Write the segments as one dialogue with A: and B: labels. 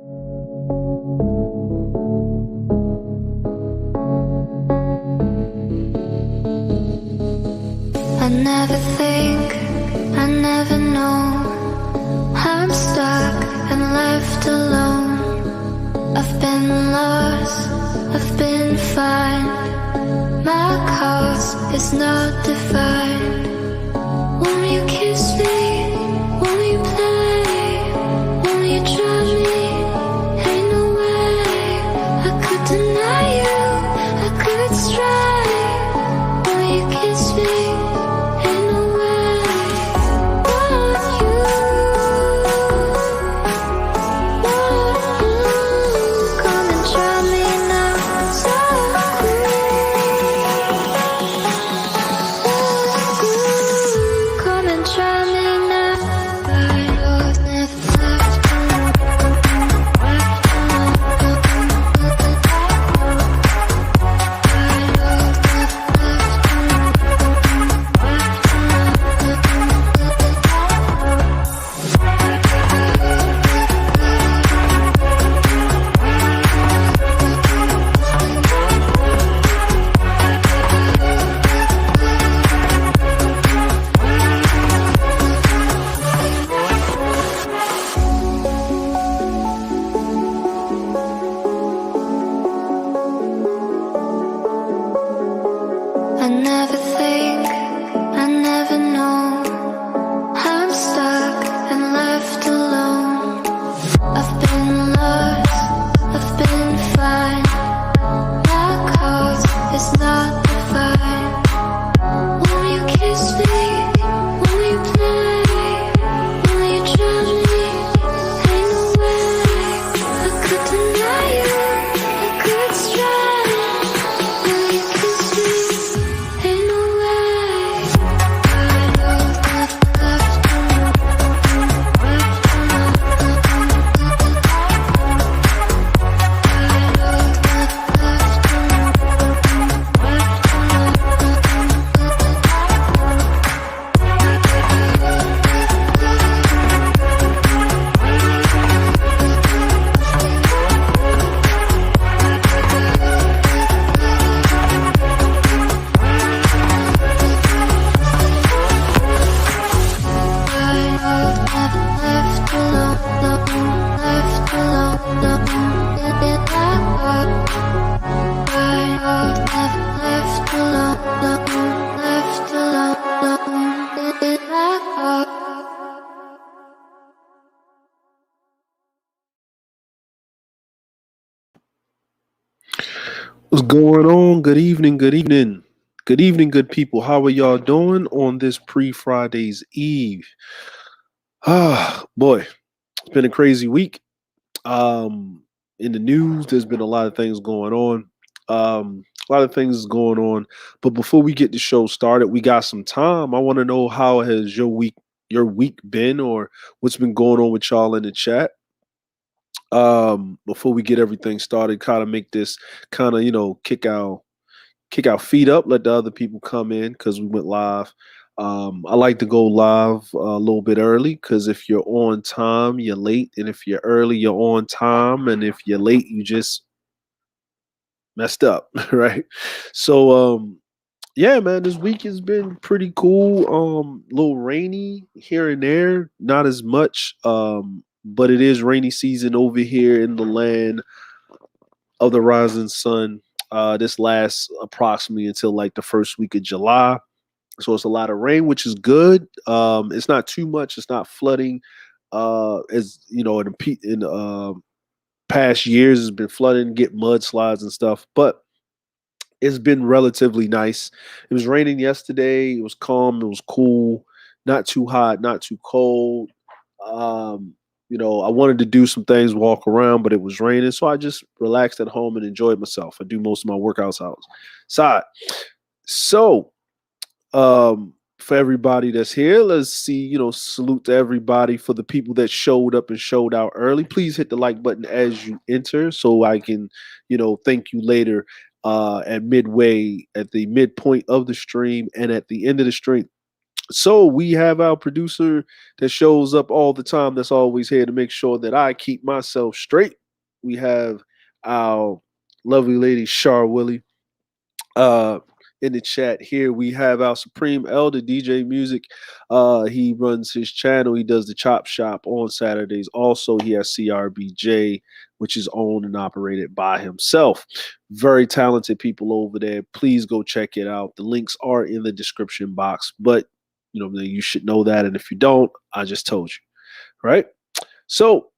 A: I never think, I never know. I'm stuck and left alone. I've been lost, I've been fine. My cause is not defined. Won't you kiss me? Won't you play? Won't you trust me? Ain't no way I could deny you, I could strive. Won't you kiss me? Ain't no way. Want you, come and try me now, so come and try me now. I was never left alone. I never think, I never know. I'm stuck and left alone. I've been lost, I've been fine. My cause is not defined. Won't you kiss me? Won't you play? Won't you trust me? Ain't no way I could deny you, I could strive. Will you kiss me? Ain't no way. I was never left alone.
B: What's going on? Good evening, good evening. Good evening, good people. How are y'all doing on this pre-Friday's Eve? Boy, it's been a crazy week. In the news, there's been a lot of things going on. A lot of things going on. But before we get the show started, we got some time. I want to know, how has your week been, or what's been going on with y'all in the chat? Before we get everything started, kind of make this kind of, kick our feet up, let the other people come in because we went live. I like to go live a little bit early because if you're on time, you're late, and if you're early, you're on time, and if you're late, you just messed up, right? So, yeah, man, this week has been pretty cool. A little rainy here and there, not as much, but it is rainy season over here in the land of the rising sun. This lasts approximately until like the first week of July. So it's a lot of rain, which is good. It's not too much. It's not flooding. As you know, in past years, it's been flooding, get mudslides and stuff. But it's been relatively nice. It was raining yesterday. It was calm. It was cool. Not too hot. Not too cold. I wanted to do some things, walk around, but it was raining. So I just relaxed at home and enjoyed myself. I do most of my workouts outside. So, for everybody that's here, let's see, salute to everybody. For the people that showed up and showed out early, please hit the like button as you enter so I can, thank you later at the midpoint of the stream and at the end of the stream. So we have our producer that shows up all the time. That's always here to make sure that I keep myself straight. We have our lovely lady Char Willie uh in the chat here. We have our supreme elder DJ Music. He runs his channel. He does the chop shop on Saturdays. Also, he has CRBJ, which is owned and operated by himself. Very talented people over there. Please go check it out. The links are in the description box, but you should know that, and if you don't, I just told you. Right. So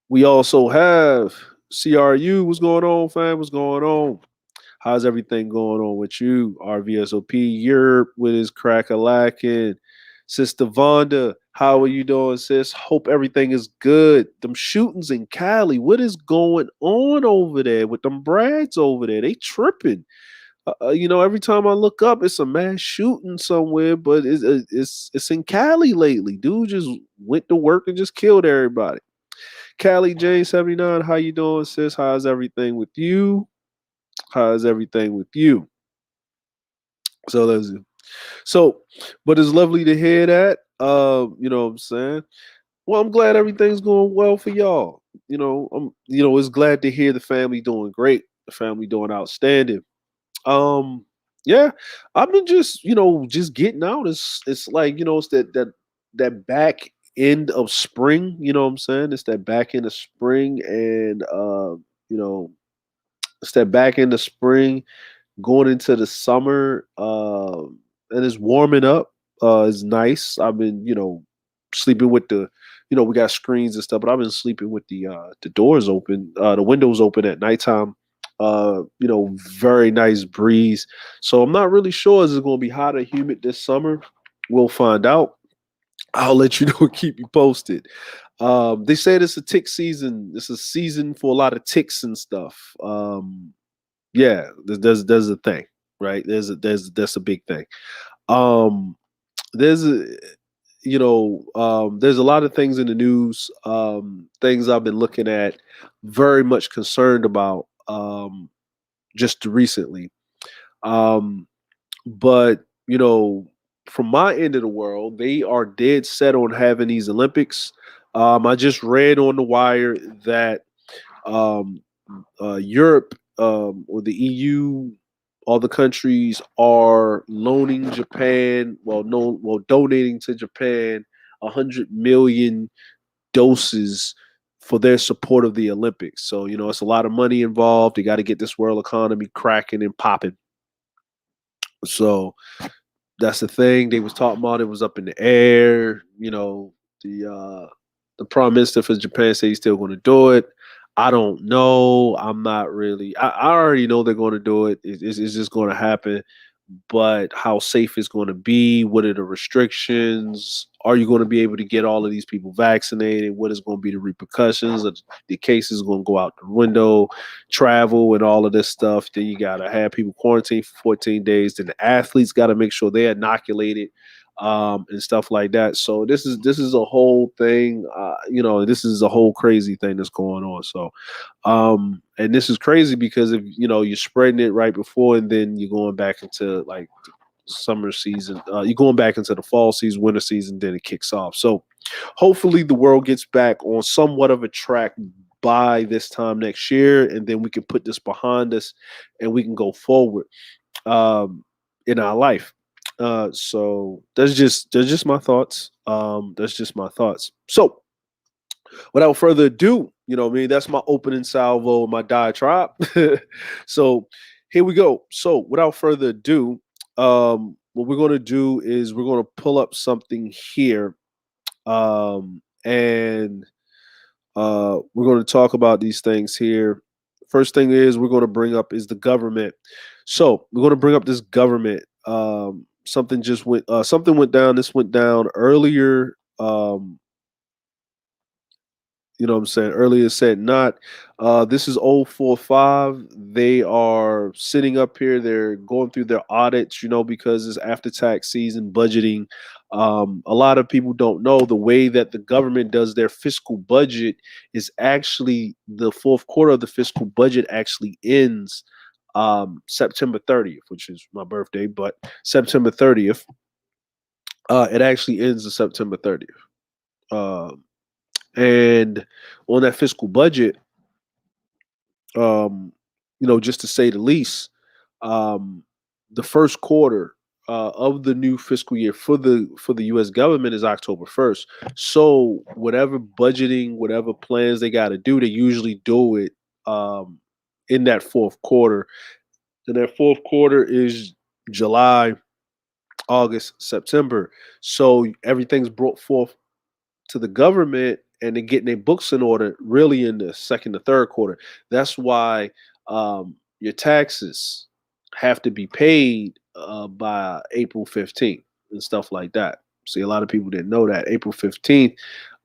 B: we also have CRU. What's going on, fam? What's going on? How's everything going on with you? RVSOP, Europe with his crack a lacking. Sister Vonda, how are you doing, sis? Hope everything is good. Them shootings in Cali, what is going on over there with them brads over there? They tripping. Every time I look up, it's a mass shooting somewhere, but it's in Cali lately. Dude just went to work and just killed everybody. Cali J79, how you doing, sis? How's everything with you? How's everything with you? So that's it. So, but it's lovely to hear that. You know what I'm saying? Well, I'm glad everything's going well for y'all. It's glad to hear the family doing great, the family doing outstanding. Um, yeah, I've been just getting out. It's like, it's that back end of spring, you know what I'm saying? It's that back end of spring and you know, it's that back end of spring going into the summer, and it's warming up. It's nice. I've been, sleeping with we got screens and stuff, but I've been sleeping with the doors open, the windows open at nighttime. Very nice breeze. So I'm not really sure is it going to be hot or humid this summer. We'll find out. I'll let you know and keep you posted. They said it's a tick season. It's a season for a lot of ticks and stuff. Yeah, there's a thing, right? That's a big thing. Um, there's a there's a lot of things in the news, things I've been looking at, very much concerned about, just recently. Um, but from my end of the world, they are dead set on having these Olympics. I just read on the wire that um, Europe, or the EU, all the countries are loaning Japan, donating to Japan 100 million doses for their support of the Olympics. So it's a lot of money involved. They got to get this world economy cracking and popping. So that's the thing they was talking about. It was up in the air. The prime minister for Japan said he's still going to do it. I don't know. I'm not really. I already know they're going to do it. It's just going to happen. But how safe it's going to be? What are the restrictions? Are you going to be able to get all of these people vaccinated? What is going to be the repercussions? The cases going to go out the window? Travel and all of this stuff. Then you got to have people quarantined for 14 days. Then the athletes got to make sure they're inoculated, and stuff like that. So this is a whole thing. This is a whole crazy thing that's going on. So, and this is crazy because if you're spreading it right before, and then you're going back into like summer season, you're going back into the fall season, winter season, then it kicks off. So hopefully the world gets back on somewhat of a track by this time next year, and then we can put this behind us and we can go forward, in our life. So that's just my thoughts. That's just my thoughts. So without further ado, that's my opening salvo, my diatribe. So here we go. So without further ado, what we're going to do is we're going to pull up something here, and we're going to talk about these things here. First thing is we're going to bring up is the government. So we're going to bring up this government. Something went down. This went down earlier. You know what I'm saying? Earlier said not. This is 045. They are sitting up here. They're going through their audits, because it's after tax season, budgeting. A lot of people don't know the way that the government does their fiscal budget is actually the fourth quarter of the fiscal budget actually ends September 30th, which is my birthday, but September 30th. It actually ends on September 30th. Um, and on that fiscal budget, um, just to say the least, um, the first quarter of the new fiscal year for the U.S. government is October 1st. So whatever budgeting, whatever plans they got to do, they usually do it in that fourth quarter. And that fourth quarter is July, August, September. So everything's brought forth to the government and then getting their books in order really in the second to third quarter. That's why your taxes have to be paid by April 15th and stuff like that. See, a lot of people didn't know that. April 15th,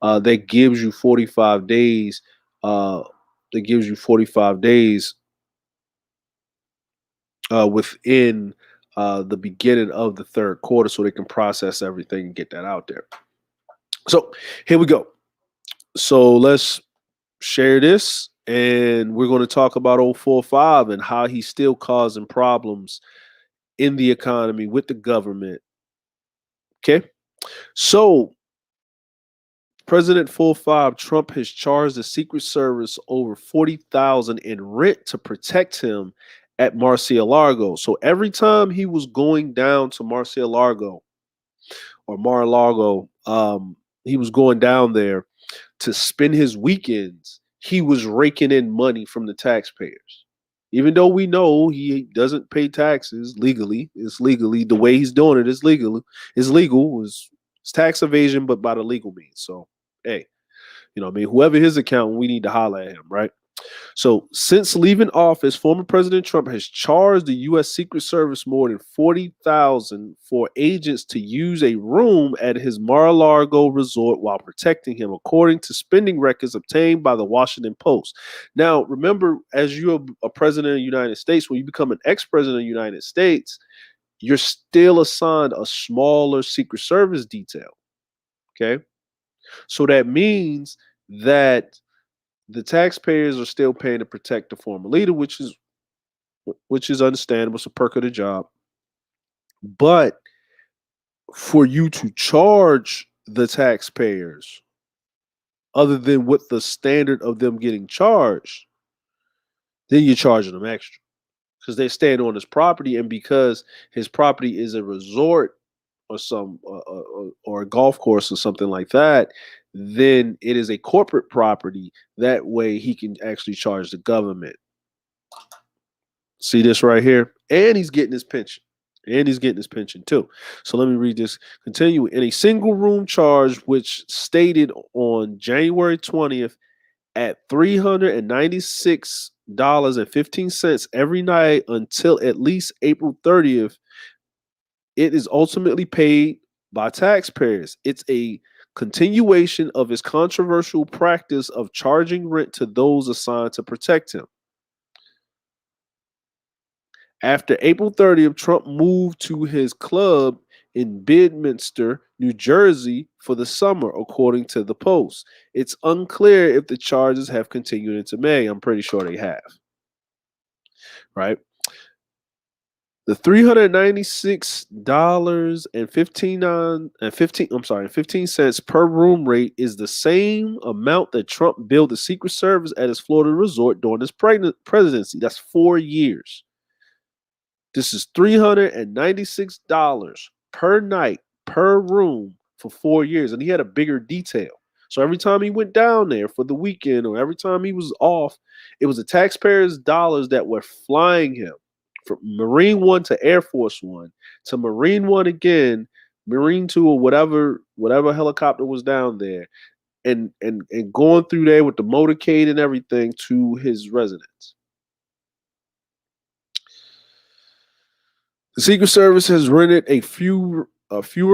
B: that gives you 45 days. That gives you 45 days within the beginning of the third quarter so they can process everything and get that out there. So here we go. So let's share this, and we're going to talk about 045 and how he's still causing problems in the economy with the government. Okay. So President 45 Trump has charged the Secret Service over $40,000 in rent to protect him at Mar-a-Lago. So every time he was going down to Mar-a-Lago or Mar-a-Lago, he was going down there to spend his weekends, he was raking in money from the taxpayers. Even though we know he doesn't pay taxes legally, it's legally the way he's doing it is legal. It's legal. It's tax evasion, but by the legal means. So, hey, whoever his accountant, we need to holler at him, right? So, since leaving office, former President Trump has charged the U.S. Secret Service more than $40,000 for agents to use a room at his Mar-a-Lago resort while protecting him, according to spending records obtained by the Washington Post. Now, remember, as you're a president of the United States, when you become an ex-president of the United States, you're still assigned a smaller Secret Service detail. Okay, so that means that the taxpayers are still paying to protect the former leader, which is understandable. It's a perk of the job. But for you to charge the taxpayers, other than what the standard of them getting charged, then you're charging them extra because they're staying on his property, and because his property is a resort or or a golf course or something like that, then it is a corporate property. That way, he can actually charge the government. See this right here? And he's getting his pension. And he's getting his pension too. So let me read this. Continue. In a single room charge, which stated on January 20th at $396.15 every night until at least April 30th, it is ultimately paid by taxpayers. It's a continuation of his controversial practice of charging rent to those assigned to protect him. After April 30th, Trump moved to his club in Bedminster, New Jersey for the summer, according to the Post. It's unclear if the charges have continued into May. I'm pretty sure they have. Right? The $396.15 per room rate is the same amount that Trump billed the Secret Service at his Florida resort during his presidency. That's 4 years. This is $396 per night per room for 4 years. And he had a bigger detail. So every time he went down there for the weekend or every time he was off, it was the taxpayers' dollars that were flying him from Marine One to Air Force One to Marine One again, Marine Two or whatever helicopter was down there, and going through there with the motorcade and everything to his residence. The Secret Service has rented fewer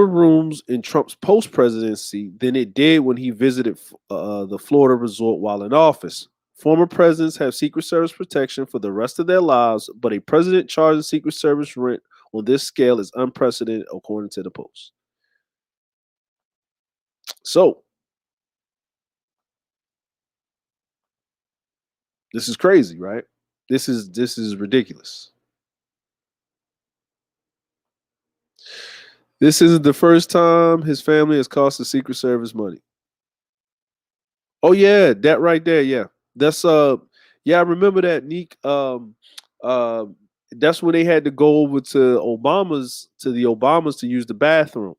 B: rooms in Trump's post-presidency than it did when he visited the Florida resort while in office. Former presidents have Secret Service protection for the rest of their lives, but a president charging Secret Service rent on this scale is unprecedented, according to the Post. So, this is crazy, right? This is ridiculous. This isn't the first time his family has cost the Secret Service money. Oh yeah, that right there. Yeah, that's yeah, I remember that. Neek. Uh, that's when they had to go over to the Obamas to use the bathroom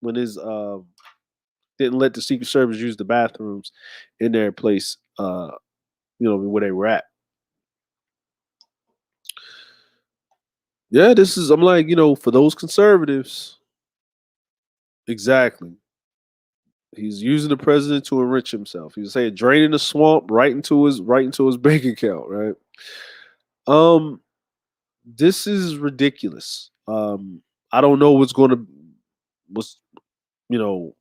B: when his didn't let the Secret Service use the bathrooms in their place. Where they were at. Yeah, this is. I'm like, for those conservatives, exactly. He's using the president to enrich himself. He's saying draining the swamp right into his bank account, right? Um, this is ridiculous. I don't know what's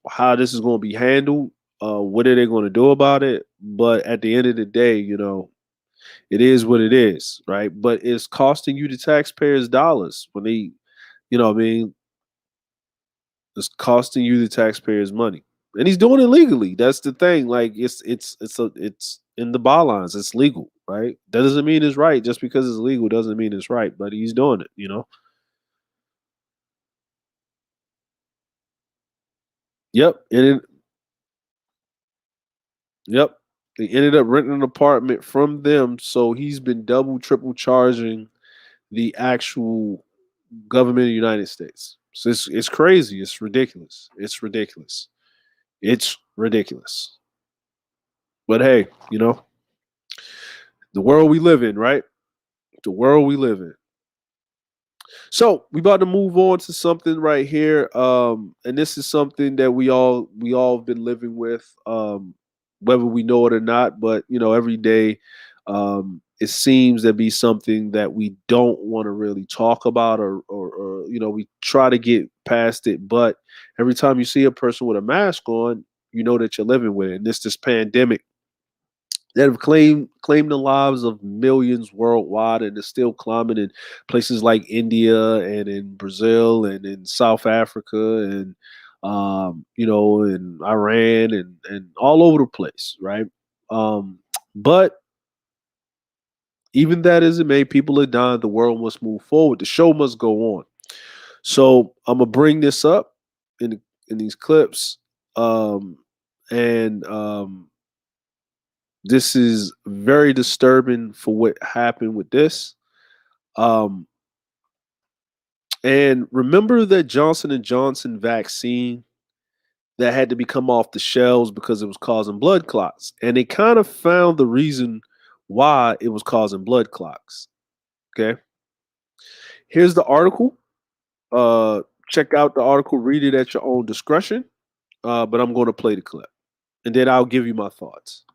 B: how this is gonna be handled. What are they gonna do about it? But at the end of the day, it is what it is, right? But it's costing you the taxpayers dollars when they, what I mean, it's costing you the taxpayers money, and he's doing it legally. That's the thing. Like it's in the bylines. It's legal, right? That doesn't mean it's right. Just because it's legal doesn't mean it's right. But he's doing it. Yep, yep. They ended up renting an apartment from them, so he's been double, triple charging the actual government of the United States. So it's crazy. It's ridiculous. It's ridiculous. It's ridiculous. But hey, the world we live in, right? The world we live in. So we about to move on to something right here, and this is something that we all have been living with, whether we know it or not. But every day, it seems to be something that we don't want to really talk about, or we try to get past it. But every time you see a person with a mask on, you know that you're living with it. And this pandemic that have claimed the lives of millions worldwide and is still climbing in places like India and in Brazil and in South Africa and in Iran and all over the place, right? But even that as it may, people are dying. The world must move forward. The show must go on. So I'm gonna bring this up in these clips, um, and this is very disturbing for what happened with this. Um, and remember that Johnson and Johnson vaccine that had to be come off the shelves because it was causing blood clots, and they kind of found the reason why it was causing blood clots. Okay, here's the article. Uh, Check out the article, read it at your own discretion. But I'm going to play the clip, and then I'll give you my thoughts.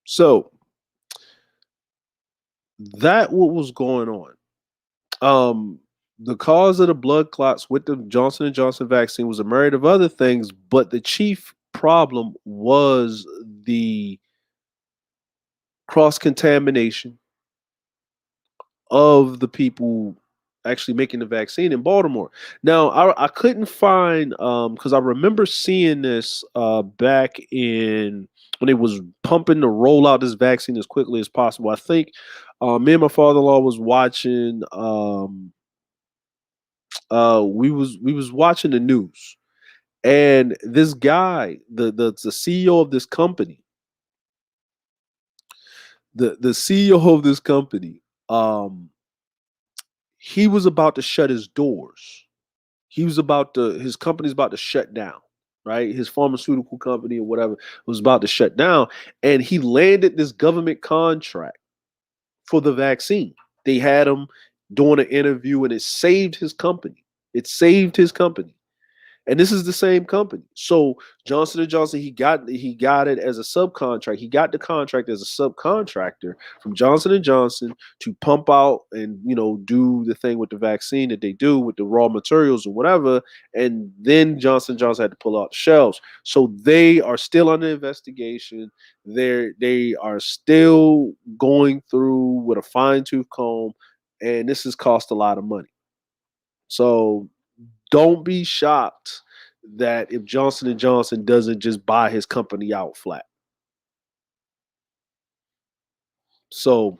B: So that what was going on. Um, the cause of the blood clots with the Johnson and Johnson vaccine was a myriad of other things, but the chief problem was the cross contamination of the people actually making the vaccine in Baltimore. Now, I couldn't find because I remember seeing this back in when it was pumping to roll out this vaccine as quickly as possible. I think me and my father-in-law was watching we was watching the news, and this guy, the CEO of this company, the CEO of this company, um, he was about to shut his doors. His company's about to shut down, right? His pharmaceutical company or whatever was about to shut down, and he landed this government contract for the vaccine. They had him doing an interview, and it saved his company. It saved his company. And this is the same company. So Johnson and Johnson, he got it as a subcontract. He got the contract as a subcontractor from Johnson and Johnson to pump out and do the thing with the vaccine that they do with the raw materials or whatever. And then Johnson and Johnson had to pull out the shelves. So they are still under investigation. They are still going through with a fine tooth comb and this has cost a lot of money. So don't be shocked that if Johnson and Johnson doesn't just buy his company out flat. So,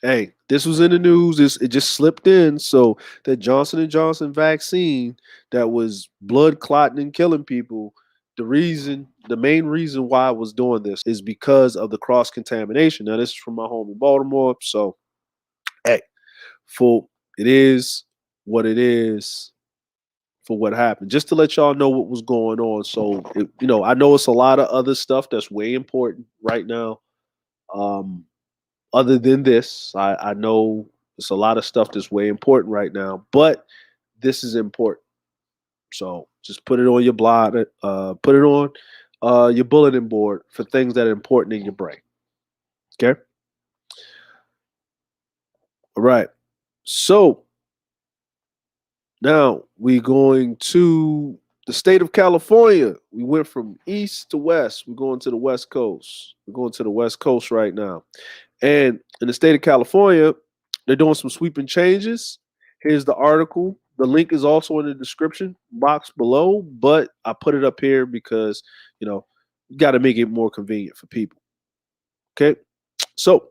B: hey, this was in the news. It just slipped in. So that Johnson and Johnson vaccine that was blood clotting and killing people, the main reason why I was doing this is because of the cross contamination. Now, this is from my home in Baltimore. So, hey, for it is what it is for what happened. Just to let y'all know what was going on. So, I know it's a lot of other stuff that's way important right now. Um, Other than this, I know it's a lot of stuff that's way important right now, but this is important. So just put it on your blog, put it on your bulletin board for things that are important in your brain. Okay. All right. So now we're going to the state of California. We went from east to west. We're going to the west coast. We're going to the west coast right now. And in the state of California, they're doing some sweeping changes. Here's the article. The link is also in the description box below, but I put it up here because, you got to make it more convenient for people. Okay. So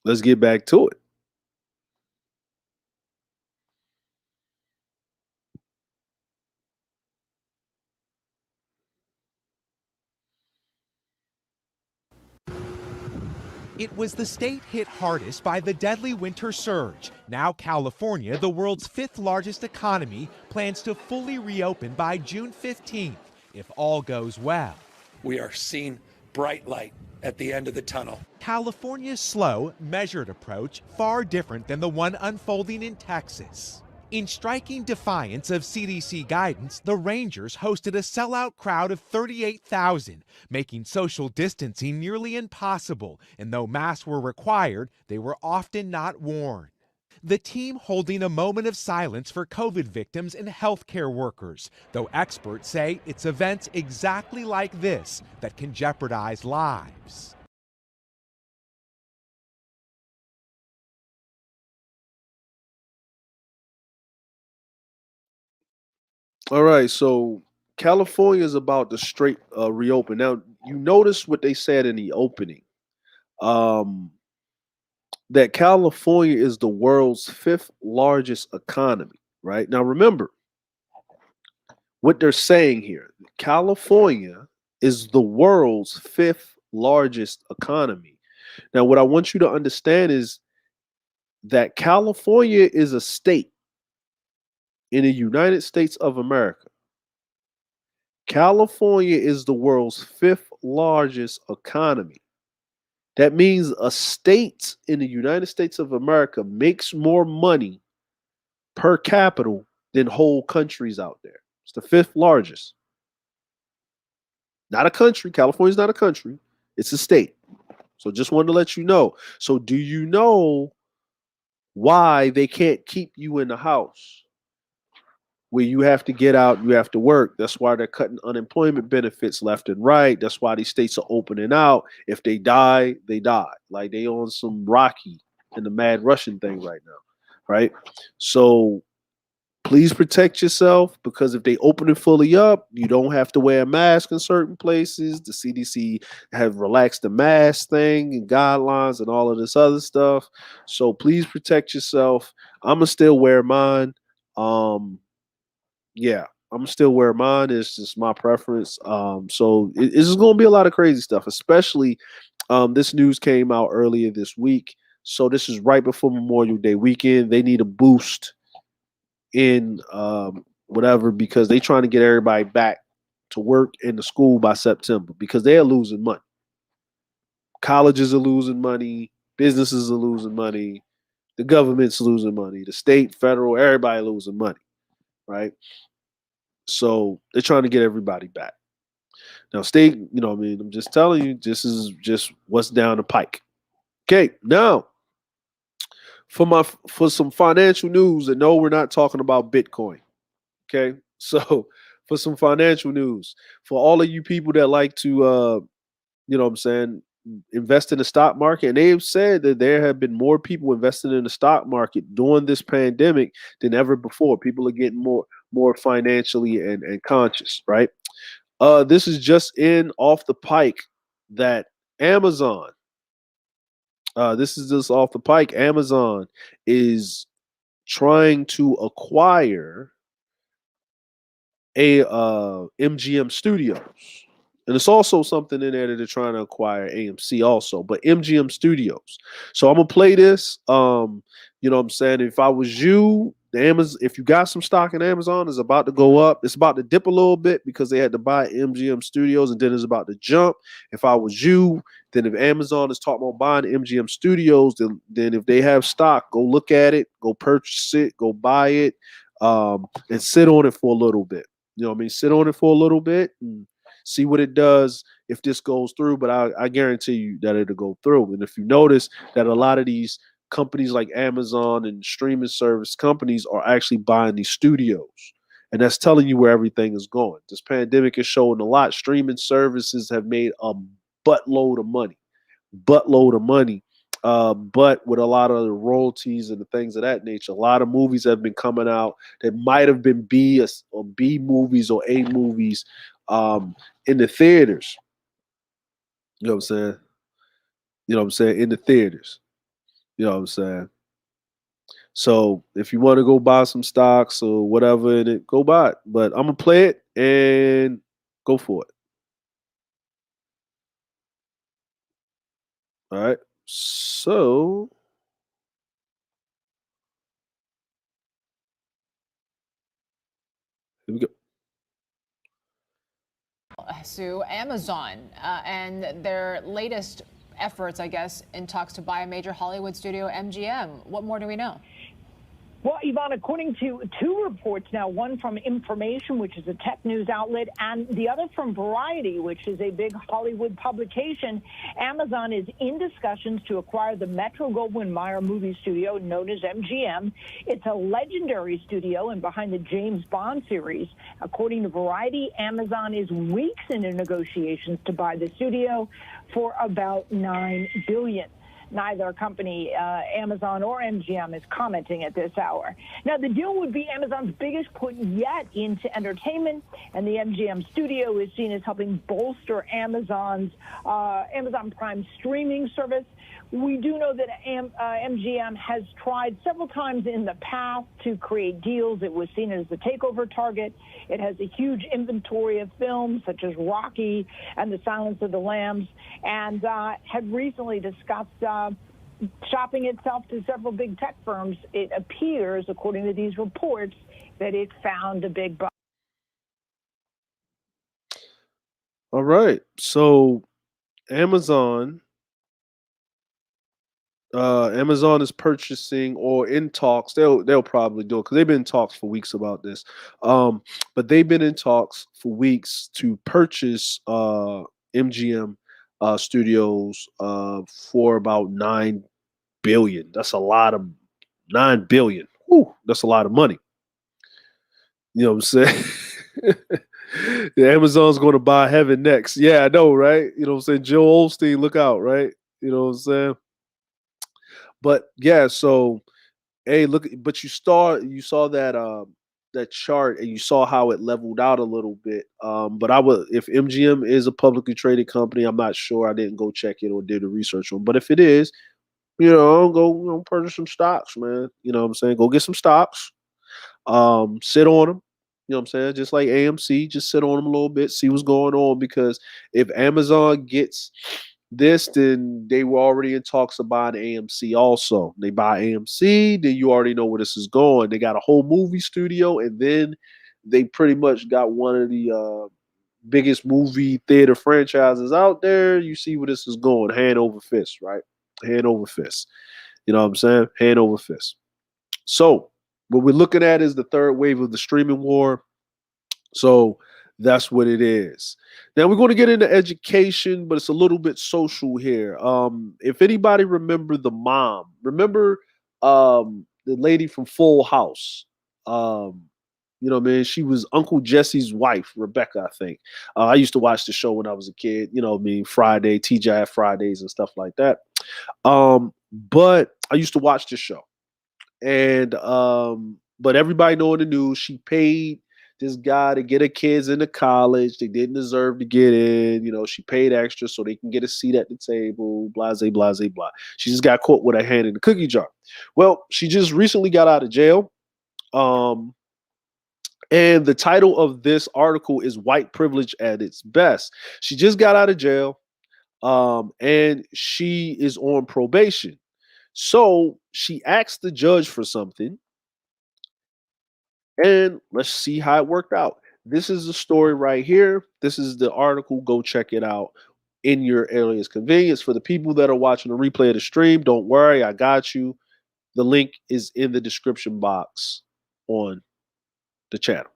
B: let's get back to it.
C: It was the state hit hardest by the deadly winter surge. Now California, the world's fifth largest economy, plans to fully reopen by June 15th, if all goes well.
D: We are seeing bright light at the end of the tunnel.
C: California's slow, measured approach, far different than the one unfolding in Texas. In striking defiance of CDC guidance, the Rangers hosted a sellout crowd of 38,000, making social distancing nearly impossible, and though masks were required, they were often not worn. The team holding a moment of silence for COVID victims and healthcare workers, though experts say it's events exactly like this that can jeopardize lives.
B: All right. So California is about to straight reopen. Now, you notice what they said in the opening. Um, that California is the world's fifth largest economy, right? Now, remember what they're saying here. California is the world's fifth largest economy. Now, what I want you to understand is that California is a state in the United States of America. California is the world's fifth largest economy. That means a state in the United States of America makes more money per capita than whole countries out there. It's the fifth largest. Not a country. California is not a country. It's a state. So just wanted to let you know. So do you know why they can't keep you in the house? Where you have to get out, you have to work. That's why they're cutting unemployment benefits left and right. That's why these states are opening out. If they die, they die. Like they on some Rocky and the Mad Russian thing right now, right? So please protect yourself because if they open it fully up, you don't have to wear a mask in certain places. The CDC have relaxed the mask thing and guidelines and all of this other stuff. So please protect yourself. I'm gonna still wear mine. Yeah, I'm still wear mine. It's just my preference. So it's just gonna be a lot of crazy stuff, especially this news came out earlier this week. So this is right before Memorial Day weekend. They need a boost in whatever because they trying to get everybody back to work and to school by September because they're losing money. Colleges are losing money, businesses are losing money, the government's losing money, the state, federal, everybody losing money, right? So they're trying to get everybody back. Now, state, I'm just telling you, this is just what's down the pike. Okay, now for some financial news, and no, we're not talking about Bitcoin. Okay, so for some financial news, for all of you people that like to, what I'm saying, invest in the stock market, and they've said that there have been more people investing in the stock market during this pandemic than ever before. People are getting more financially and conscious, right? This is just in off the pike that Amazon. This is just off the pike. Amazon is trying to acquire a MGM Studios. And it's also something in there that they're trying to acquire AMC also, but MGM Studios. So I'm gonna play this. You know what I'm saying? If I was you, the Amazon, if you got some stock in Amazon, it's about to go up. It's about to dip a little bit because they had to buy MGM Studios, and then it's about to jump. If I was you, then if Amazon is talking about buying MGM Studios, then if they have stock, go look at it, go purchase it, go buy it, and sit on it for a little bit. You know what I mean? Sit on it for a little bit and see what it does if this goes through. But I guarantee you that it'll go through. And if you notice that a lot of these companies like Amazon and streaming service companies are actually buying these studios. And that's telling you where everything is going. This pandemic is showing a lot. Streaming services have made a buttload of money. Buttload of money. But with a lot of the royalties and the things of that nature, a lot of movies have been coming out that might have been B movies or A movies in the theaters. You know what I'm saying? You know what I'm saying? In the theaters. You know what I'm saying? So if you want to go buy some stocks or whatever in it, go buy it. But I'm gonna play it and go for it. All right. So here we go.
E: Sue, Amazon and their latest efforts, I guess, in talks to buy a major Hollywood studio, MGM. What more do we know?
F: Well, Yvonne, according to two reports now, one from Information, which is a tech news outlet, and the other from Variety, which is a big Hollywood publication, Amazon is in discussions to acquire the Metro-Goldwyn-Mayer movie studio known as MGM. It's a legendary studio and behind the James Bond series. According to Variety, Amazon is weeks into negotiations to buy the studio for about $9 billion. Neither company, Amazon or MGM, is commenting at this hour. Now, the deal would be Amazon's biggest put yet into entertainment, and the MGM studio is seen as helping bolster Amazon Prime streaming service. We do know that MGM has tried several times in the past to create deals. It was seen as the takeover target. It has a huge inventory of films such as Rocky and The Silence of the Lambs, and had recently discussed shopping itself to several big tech firms. It appears, according to these reports, that it found a big buy.
B: All right. So Amazon is purchasing or in talks. They'll probably do it because they've been in talks for weeks about this. But they've been in talks for weeks to purchase MGM studios for about $9 billion. That's a lot of $9 billion. Whew, that's a lot of money. You know what I'm saying? Amazon's going to buy heaven next. Yeah, I know, right? You know what I'm saying? Joe Osteen, look out, right? You know what I'm saying? But yeah, so hey, look, but you saw that that chart and you saw how it leveled out a little bit. But if MGM is a publicly traded company, I'm not sure. I didn't go check it or did the research on. But if it is, go purchase some stocks, man. You know what I'm saying? Go get some stocks. Sit on them. You know what I'm saying? Just like AMC, just sit on them a little bit, see what's going on. Because if Amazon gets this, then they were already in talks of buying AMC also. They buy AMC, then you already know where this is going. They got a whole movie studio, and then they pretty much got one of the biggest movie theater franchises out there. You see where this is going. Hand over fist, right? Hand over fist. You know what I'm saying? Hand over fist. So what we're looking at is the third wave of the streaming war. So that's what it is. Now we're going to get into education, but it's a little bit social here. If anybody remember the mom, remember the lady from Full House, You know what I mean? She was Uncle Jesse's wife, Rebecca, I think. I used to watch the show when I was a kid. You know what I mean? Friday, TGI Fridays and stuff like that. But I used to watch the show. And but everybody know in the news she paid this guy to get her kids into college. They didn't deserve to get in. You know, she paid extra so they can get a seat at the table. Blase, blase, blah. She just got caught with her hand in the cookie jar. Well, she just recently got out of jail. And the title of this article is "White Privilege at Its Best." She just got out of jail, and she is on probation. So she asked the judge for something, and let's see how it worked out. This is the story right here. This is the article. Go check it out in your earliest convenience. For the people that are watching the replay of the stream, don't worry, I got you. The link is in the description box on the channel.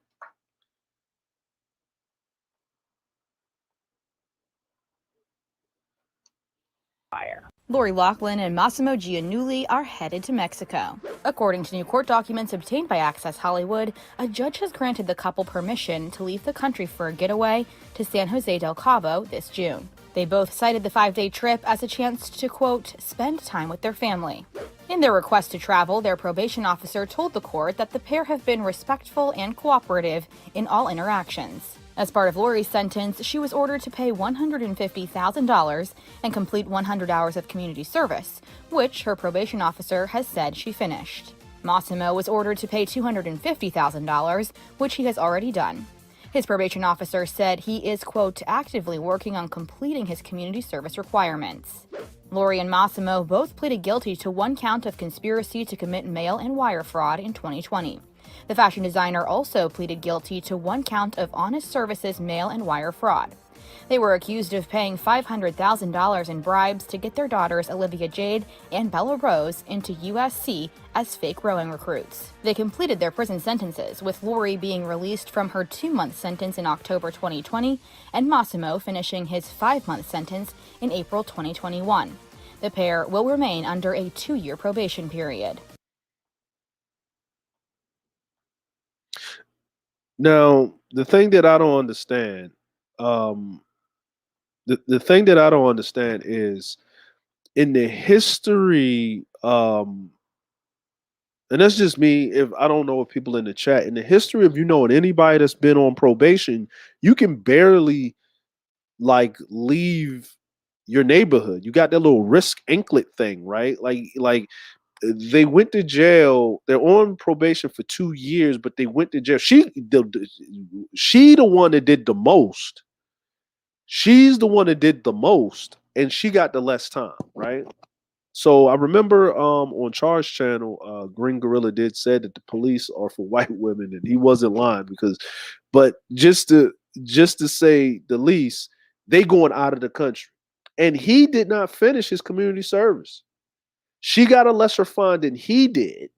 G: Lori Loughlin and Massimo Giannulli are headed to Mexico. According to new court documents obtained by Access Hollywood, a judge has granted the couple permission to leave the country for a getaway to San Jose del Cabo this June. They both cited the 5-day trip as a chance to, quote, spend time with their family. In their request to travel, their probation officer told the court that the pair have been respectful and cooperative in all interactions. As part of Lori's sentence, she was ordered to pay $150,000 and complete 100 hours of community service, which her probation officer has said she finished. Massimo was ordered to pay $250,000, which he has already done. His probation officer said he is, quote, actively working on completing his community service requirements. Lori and Massimo both pleaded guilty to one count of conspiracy to commit mail and wire fraud in 2020. The fashion designer also pleaded guilty to one count of honest services mail and wire fraud. They were accused of paying $500,000 in bribes to get their daughters Olivia Jade and Bella Rose into USC as fake rowing recruits. They completed their prison sentences, with Lori being released from her 2-month sentence in October 2020 and Massimo finishing his 5-month sentence in April 2021. The pair will remain under a 2-year probation period.
B: Now, the thing that I don't understand, the thing that I don't understand is in the history, and that's just me. If I don't know if people in the chat, in the history of anybody that's been on probation, you can barely like leave your neighborhood. You got that little risk anklet thing, right? Like they went to jail. They're on probation for 2 years, but they went to jail. She the one that did the most. She's the one that did the most, and she got the less time, right? So I remember on Char's channel, Green Gorilla did say that the police are for white women, and he wasn't lying but just to say the least, they going out of the country, and he did not finish his community service. She got a lesser fine than he did,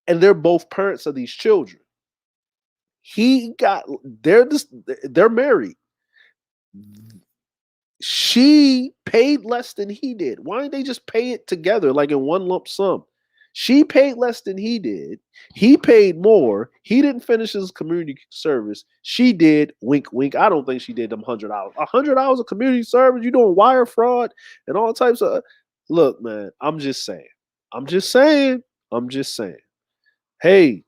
B: and they're both parents of these children. They're married. She paid less than he did. Why didn't they just pay it together, like in one lump sum? She paid less than he did. He paid more. He didn't finish his community service. She did. Wink, wink. I don't think she did them 100 hours. 100 hours of community service. You doing wire fraud and all types of. Look, man. I'm just saying. Hey,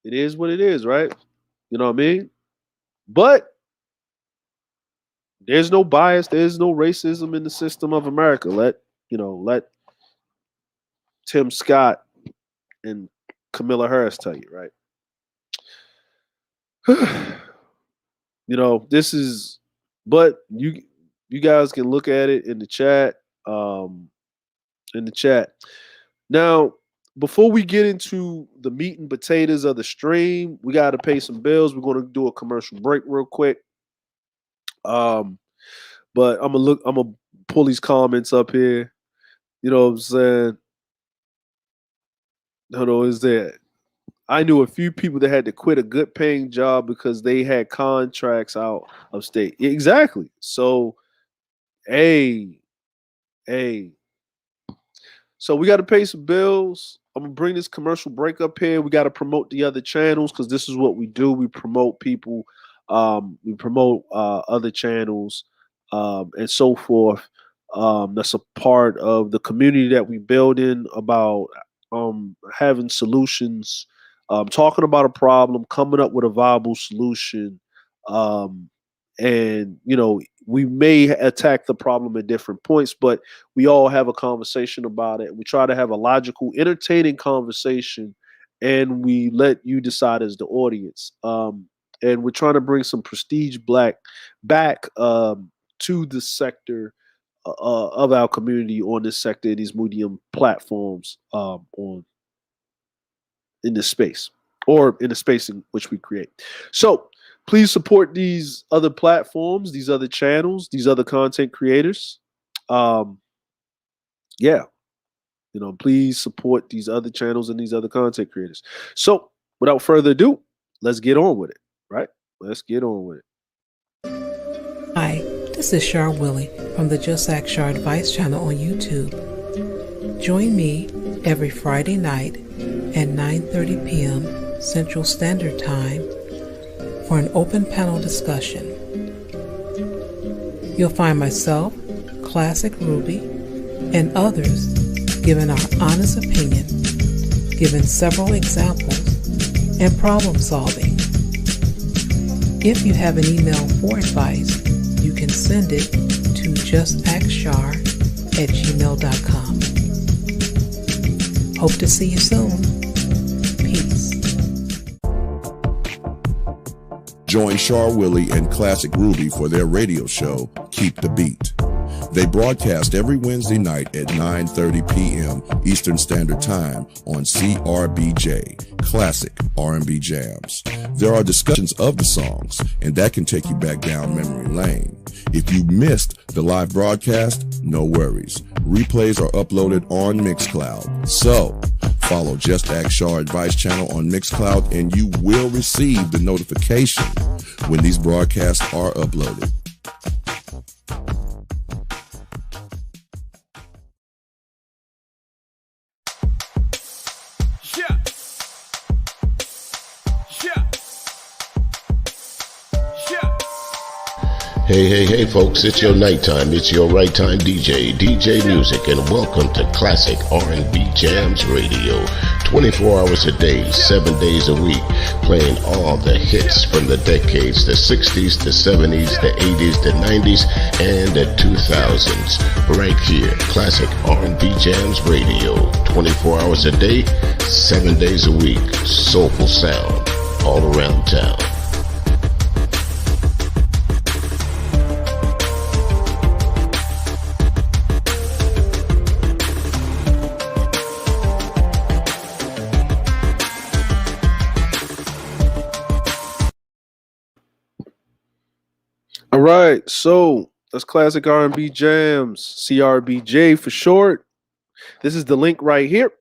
B: it is what it is, right? You know what I mean? But there's no bias. There's no racism in the system of America. Let Tim Scott and Camilla Harris tell you, right? This is, but you guys can look at it in the chat. Now, before we get into the meat and potatoes of the stream, we got to pay some bills. We're going to do a commercial break real quick. But I'm gonna pull these comments up here. You know what I'm saying? Hold on, is that I knew a few people that had to quit a good paying job because they had contracts out of state. Exactly. So, hey. So we got to pay some bills. I'm gonna bring this commercial break up here. We got to promote the other channels because this is what we do. We promote people. We promote other channels and so forth. That's a part of the community that we build in about having solutions, talking about a problem, coming up with a viable solution, um, and we may attack the problem at different points, but we all have a conversation about it. We try to have a logical, entertaining conversation, and we let you decide as the audience. And we're trying to bring some prestige back to the sector of our community on this sector, these medium platforms on in this space or in the space in which we create. So please support these other platforms, these other channels, these other content creators. Yeah, please support these other channels and these other content creators. So without further ado, let's get on with it, right? Let's get on with it.
H: Hi, this is Char Willie from the JustaskChar Advice channel on YouTube. Join me every Friday night at 9:30 p.m. Central Standard Time for an open panel discussion. You'll find myself, Classic Ruby, and others giving our honest opinion, giving several examples, and problem solving. If you have an email for advice, you can send it to justaskchar@gmail.com. Hope to see you soon. Peace.
I: Join Char Willie and Classic Ruby for their radio show, Keep the Beat. They broadcast every Wednesday night at 9:30 p.m. Eastern Standard Time on CRBJ, Classic R&B Jams. There are discussions of the songs, and that can take you back down memory lane. If you missed the live broadcast, no worries. Replays are uploaded on Mixcloud. So, follow JustaskChar Advice channel on Mixcloud, and you will receive the notification when these broadcasts are uploaded.
J: Hey folks, it's your nighttime, it's your right time DJ Music, and welcome to Classic R&B Jams Radio. 24 hours a day, 7 days a week, playing all the hits from the decades, the 60s, the 70s, the 80s, the 90s, and the 2000s. Right here, Classic R&B Jams Radio. 24 hours a day, 7 days a week, soulful sound all around town.
B: All right, so that's Classic R&B Jams, CRBJ for short. This is the link right here.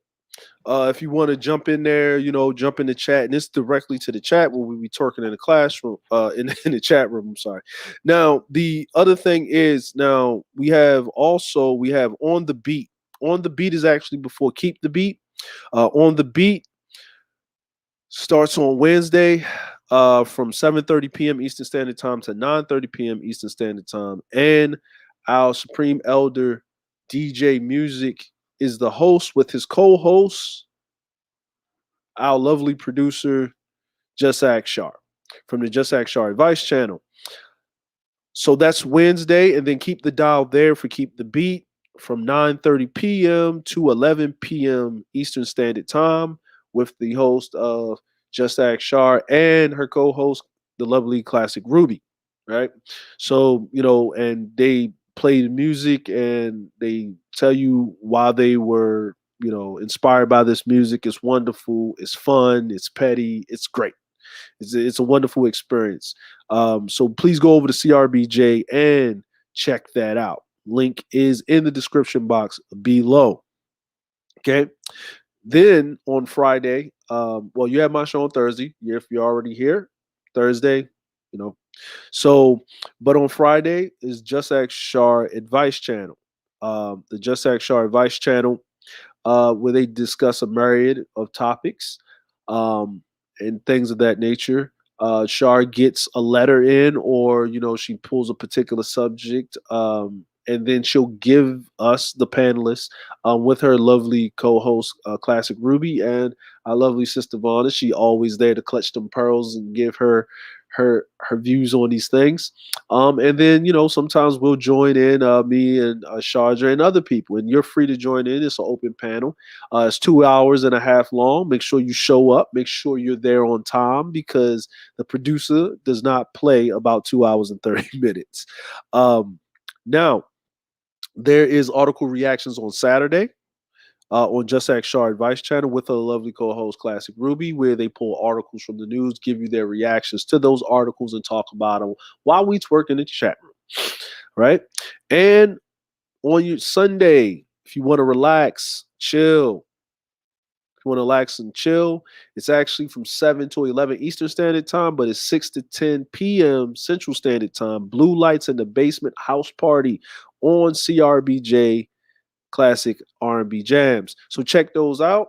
B: If you want to jump in there, jump in the chat, and it's directly to the chat where we'll be talking in the classroom, in the chat room. I'm sorry. Now, the other thing is, now we have On the Beat. On the Beat is actually before Keep the Beat. On the Beat starts on Wednesday from 7:30 p.m. Eastern Standard Time to 9:30 p.m. Eastern Standard Time. And our Supreme Elder JustaskChar is the host with his co-host, our lovely producer, JustaskChar, from the JustaskChar Advice channel. So that's Wednesday, and then keep the dial there for Keep the Beat from 9:30 p.m. to 11 p.m. Eastern Standard Time with the host of JustaskChar and her co-host, the lovely Classic Ruby, right? So, and they play the music and they tell you why they were, inspired by this music. It's wonderful. It's fun. It's petty. It's great. It's a wonderful experience. So please go over to CRBJ and check that out. Link is in the description box below. Okay. Then on Friday, you have my show on Thursday. If you're already here, Thursday, So, but on Friday is JustaskChar Advice channel. The JustaskChar Advice channel where they discuss a myriad of topics and things of that nature. Char gets a letter in, or she pulls a particular subject, and then she'll give us the panelists with her lovely co-host, Classic Ruby, and our lovely sister Vonna. She always there to clutch them pearls and give her views on these things. And then sometimes we'll join in, me and Sharja and other people, and you're free to join in. It's an open panel. It's 2 hours and a half long. Make sure you show up. Make sure you're there on time, because the producer does not play about 2 hours and 30 minutes. Now, there is article reactions on Saturday on JustaskChar Advice channel with a lovely co-host, Classic Ruby, where they pull articles from the news, give you their reactions to those articles, and talk about them while we twerk in the chat room, right? And on your Sunday, if you want to relax, chill, if you want to relax and chill, it's actually from 7 to 11 Eastern Standard Time, but it's 6 to 10 p.m. Central Standard Time. Blue Lights in the Basement House Party on CRBJ Classic R&B Jams. So check those out.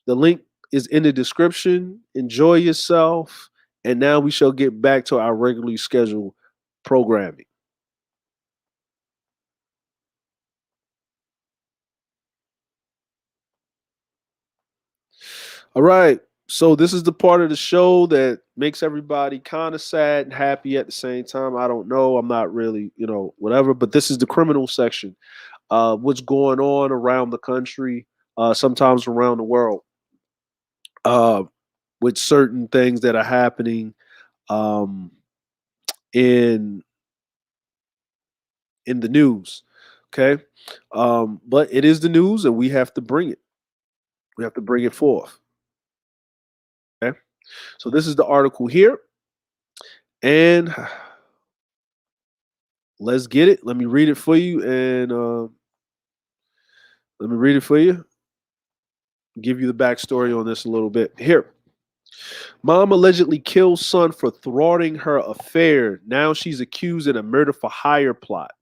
B: The link is in the description. Enjoy yourself. And now we shall get back to our regularly scheduled programming. All right. So this is the part of the show that makes everybody kind of sad and happy at the same time. I don't know. I'm not really, whatever. But this is the criminal section. What's going on around the country, sometimes around the world, with certain things that are happening in the news. Okay. But it is the news, and we have to bring it. We have to bring it forth. Okay. So this is the article here. And let's get it. Let me read it for you. And give you the backstory on this a little bit. Here. Mom allegedly kills son for thwarting her affair. Now she's accused in a murder for hire plot.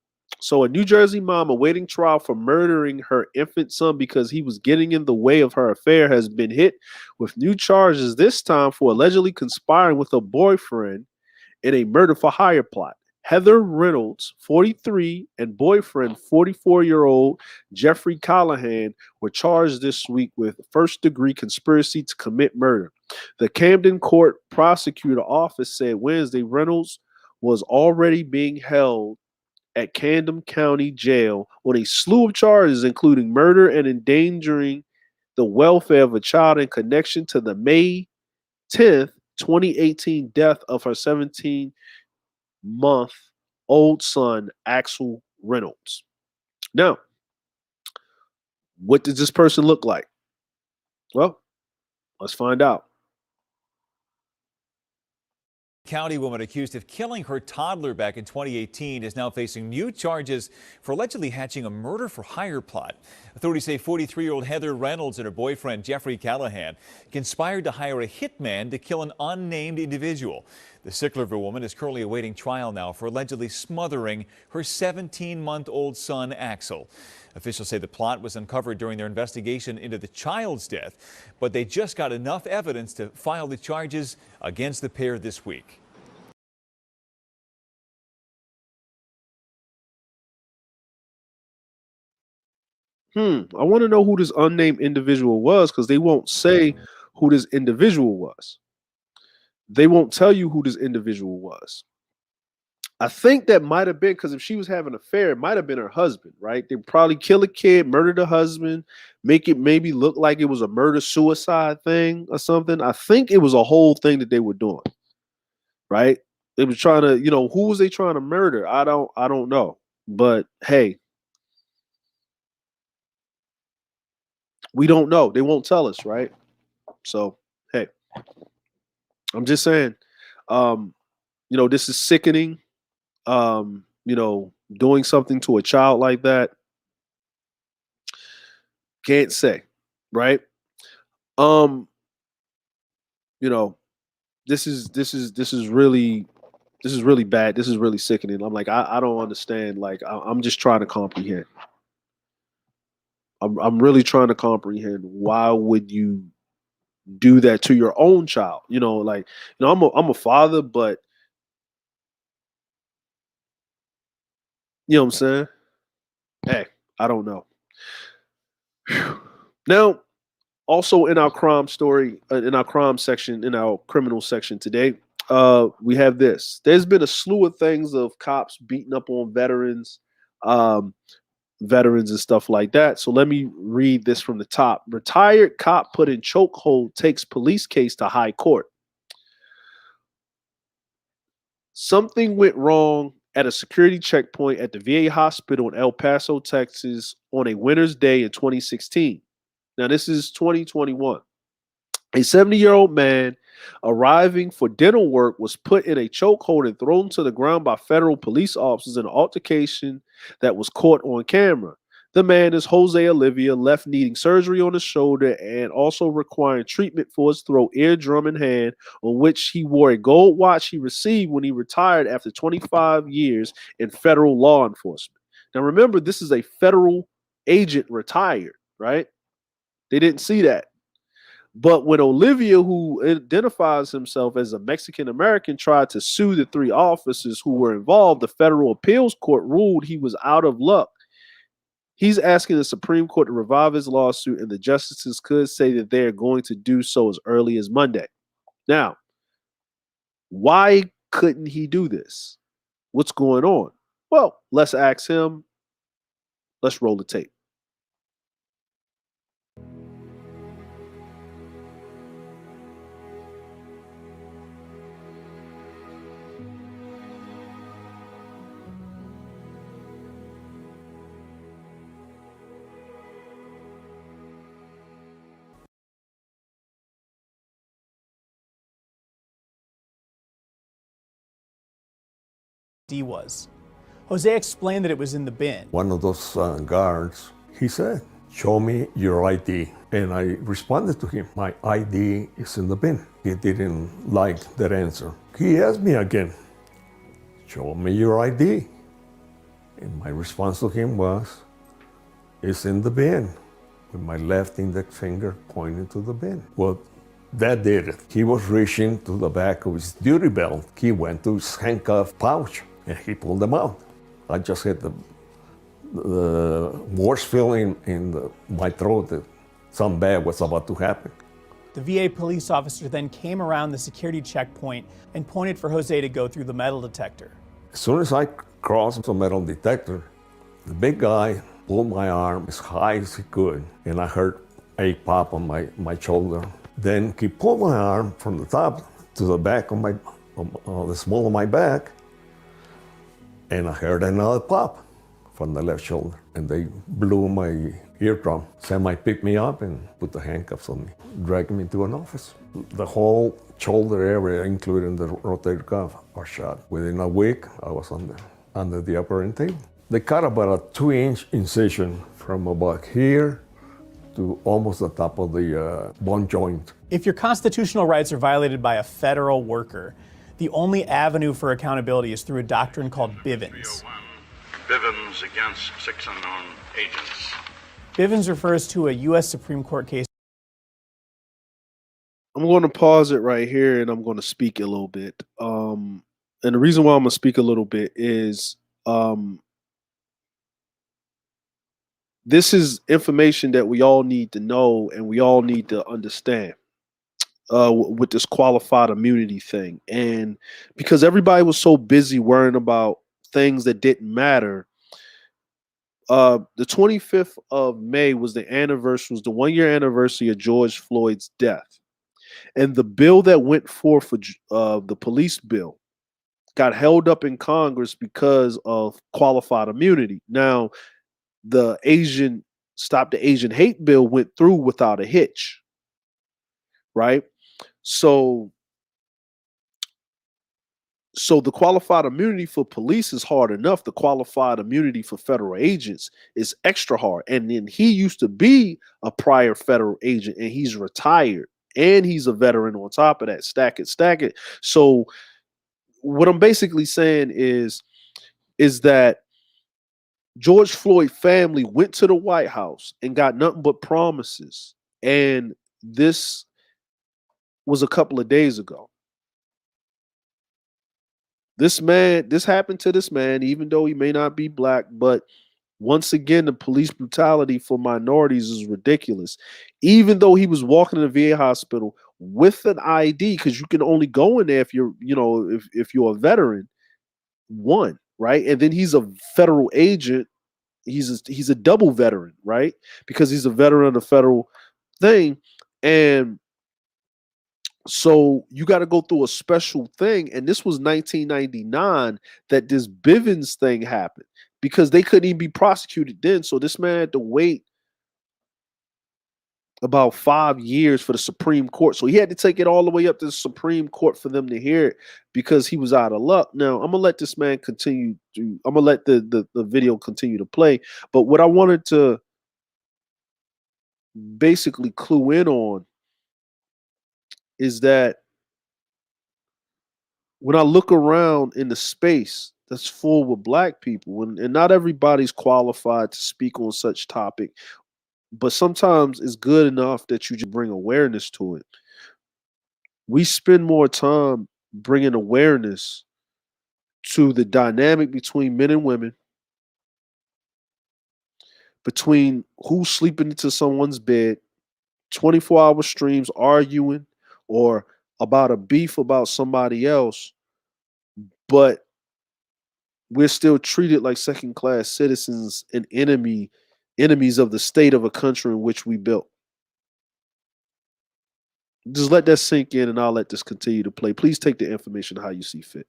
B: So a New Jersey mom awaiting trial for murdering her infant son because he was getting in the way of her affair has been hit with new charges, this time for allegedly conspiring with a boyfriend in a murder for hire plot. Heather Reynolds, 43, and boyfriend, 44-year-old Jeffrey Callahan, were charged this week with first-degree conspiracy to commit murder. The Camden Court Prosecutor Office said Wednesday Reynolds was already being held at Camden County Jail on a slew of charges, including murder and endangering the welfare of a child in connection to the May 10th, 2018 death of her 17-month-old son, Axel Reynolds. Now, what does this person look like? Well, let's find out.
K: County woman accused of killing her toddler back in 2018 is now facing new charges for allegedly hatching a murder for hire plot. Authorities say 43-year-old Heather Reynolds and her boyfriend Jeffrey Callahan conspired to hire a hitman to kill an unnamed individual. The Sicklerville woman is currently awaiting trial now for allegedly smothering her 17-month-old son Axel. Officials say the plot was uncovered during their investigation into the child's death, but they just got enough evidence to file the charges against the pair this week.
B: I want to know who this unnamed individual was, because they won't say who this individual was. They won't tell you who this individual was. I think that might have been, because if she was having an affair, it might have been her husband, right? They probably kill a kid, murder the husband, make it maybe look like it was a murder-suicide thing or something. I think it was a whole thing that they were doing, right? They were trying to, who was they trying to murder? I don't know. But hey, we don't know. They won't tell us, right? So, hey, I'm just saying, this is sickening. Doing something to a child like that, can't say, right? This is really bad. This is really sickening. I'm like, I don't understand. Like, I'm just trying to comprehend. I'm really trying to comprehend why would you do that to your own child? Like, I'm a father, but you know what I'm saying? Hey, I don't know. Now, also in our crime story, in our crime section, in our criminal section today, we have this. There's been a slew of things of cops beating up on veterans, um, veterans and stuff like that. So let me read this from the top. Retired cop put in chokehold takes police case to high court. Something went wrong at a security checkpoint at the VA hospital in El Paso, Texas on a winter's day in 2016. Now, this is 2021. A 70-year-old man arriving for dental work was put in a chokehold and thrown to the ground by federal police officers in an altercation that was caught on camera. The man is Jose Olivia, left needing surgery on his shoulder and also requiring treatment for his throat, eardrum, and hand, on which he wore a gold watch he received when he retired after 25 years in federal law enforcement. Now, remember, this is a federal agent retired, right? They didn't see that. But when Olivia, who identifies himself as a Mexican American, tried to sue the three officers who were involved, the federal appeals court ruled he was out of luck. He's asking the Supreme Court to revive his lawsuit, and the justices could say that they are going to do so as early as Monday. Now, why couldn't he do this? What's going on? Well, let's ask him. Let's roll the tape.
L: Was. Jose explained that it was in the bin.
M: One of those guards, he said, "Show me your ID." And I responded to him, "My ID is in the bin." He didn't like that answer. He asked me again, "Show me your ID." And my response to him was, "It's in the bin," with my left index finger pointing to the bin. Well, that did it. He was reaching to the back of his duty belt. He went to his handcuff pouch and he pulled them out. I just had the worst feeling in my throat that something bad was about to happen.
L: The VA police officer then came around the security checkpoint and pointed for Jose to go through the metal detector.
M: As soon as I crossed the metal detector, the big guy pulled my arm as high as he could, and I heard a pop on my shoulder. Then he pulled my arm from the top to the back of the small of my back, and I heard another pop from the left shoulder, and they blew my eardrum. Semi picked me up and put the handcuffs on me, dragged me to an office. The whole shoulder area, including the rotator cuff, was shot. Within a week, I was under the operating table. They cut about a 2-inch incision from about here to almost the top of the bone joint.
L: If your constitutional rights are violated by a federal worker, the only avenue for accountability is through a doctrine called Bivens.
N: Bivens against 6 unknown agents.
L: Bivens refers to a U.S. Supreme Court case.
B: I'm going to pause it right here and I'm going to speak a little bit. And the reason why I'm going to speak a little bit is this is information that we all need to know and we all need to understand. With this qualified immunity thing. And because everybody was so busy worrying about things that didn't matter, the 25th of May was the 1-year anniversary of George Floyd's death. And the bill that went forth for the police bill got held up in Congress because of qualified immunity. Now, the Stop the Asian Hate bill went through without a hitch, right? So the qualified immunity for police is hard enough. The qualified immunity for federal agents is extra hard. And then he used to be a prior federal agent and he's retired and he's a veteran on top of that. Stack it. So what I'm basically saying is that George Floyd family went to the White House and got nothing but promises. And this was a couple of days ago. This happened to this man, even though he may not be black, but once again, the police brutality for minorities is ridiculous. Even though he was walking in a VA hospital with an ID, because you can only go in there if you're, if you're a veteran, one, right? And then he's a federal agent. He's a double veteran, right? Because he's a veteran of the federal thing. And so you got to go through a special thing. And this was 1999 that this Bivens thing happened because they couldn't even be prosecuted then. So this man had to wait about 5 years for the Supreme Court. So he had to take it all the way up to the Supreme Court for them to hear it because he was out of luck. Now, I'm going to let this man continue to, I'm going to let the video continue to play. But what I wanted to basically clue in on is that when I look around in the space that's full with black people, and not everybody's qualified to speak on such topic, but sometimes it's good enough that you just bring awareness to it. We spend more time bringing awareness to the dynamic between men and women, between who's sleeping into someone's bed, 24-hour streams arguing, or about a beef about somebody else, but we're still treated like second-class citizens and enemies of the state of a country in which we built. Just let that sink in, and I'll let this continue to play. Please take the information how you see fit.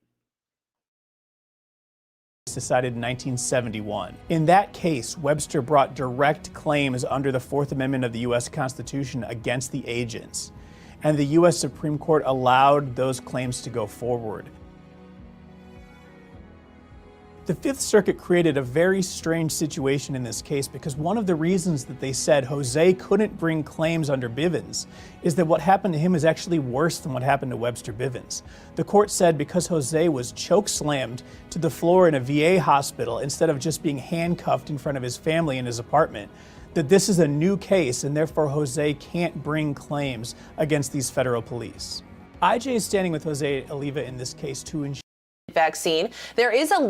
L: Decided in 1971. In that case, Webster brought direct claims under the Fourth Amendment of the U.S. Constitution against the agents, and the U.S. Supreme Court allowed those claims to go forward. The Fifth Circuit created a very strange situation in this case because one of the reasons that they said Jose couldn't bring claims under Bivens is that what happened to him is actually worse than what happened to Webster Bivens. The court said because Jose was choke-slammed to the floor in a VA hospital instead of just being handcuffed in front of his family in his apartment, that this is a new case and therefore Jose can't bring claims against these federal police. IJ is standing with Jose Oliva in this case to ensure
O: vaccine. There is a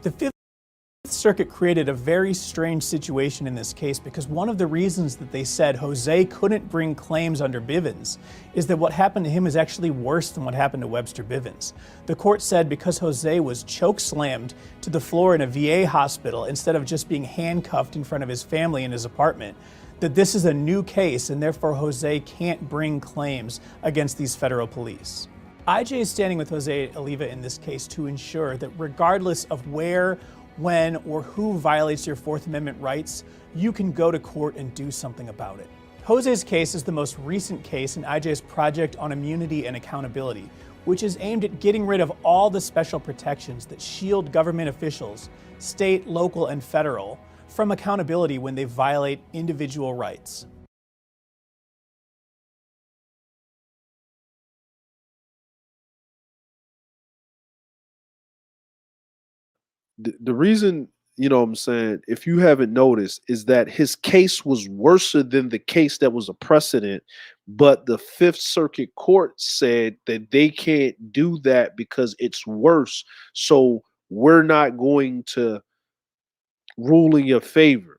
L: The Fifth Circuit created a very strange situation in this case because one of the reasons that they said Jose couldn't bring claims under Bivens is that what happened to him is actually worse than what happened to Webster Bivens. The court said because Jose was choke-slammed to the floor in a VA hospital instead of just being handcuffed in front of his family in his apartment, that this is a new case and therefore Jose can't bring claims against these federal police. IJ is standing with Jose Oliva in this case to ensure that regardless of where, when, or who violates your Fourth Amendment rights, you can go to court and do something about it. Jose's case is the most recent case in IJ's Project on Immunity and Accountability, which is aimed at getting rid of all the special protections that shield government officials, state, local, and federal, from accountability when they violate individual rights.
B: The reason, what I'm saying, if you haven't noticed, is that his case was worse than the case that was a precedent, but the Fifth Circuit Court said that they can't do that because it's worse. So we're not going to rule in your favor.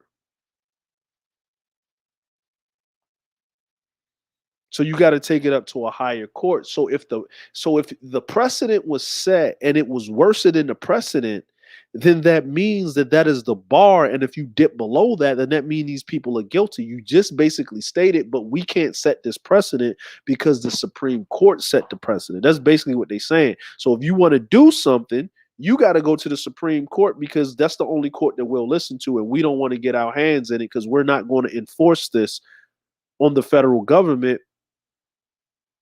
B: So you got to take it up to a higher court. So if the precedent was set and it was worse than the precedent, then that means that is the bar. And if you dip below that, then that means these people are guilty. You just basically stated, but we can't set this precedent because the Supreme Court set the precedent. That's basically what they're saying. So if you want to do something, you got to go to the Supreme Court because that's the only court that we'll listen to. And we don't want to get our hands in it because we're not going to enforce this on the federal government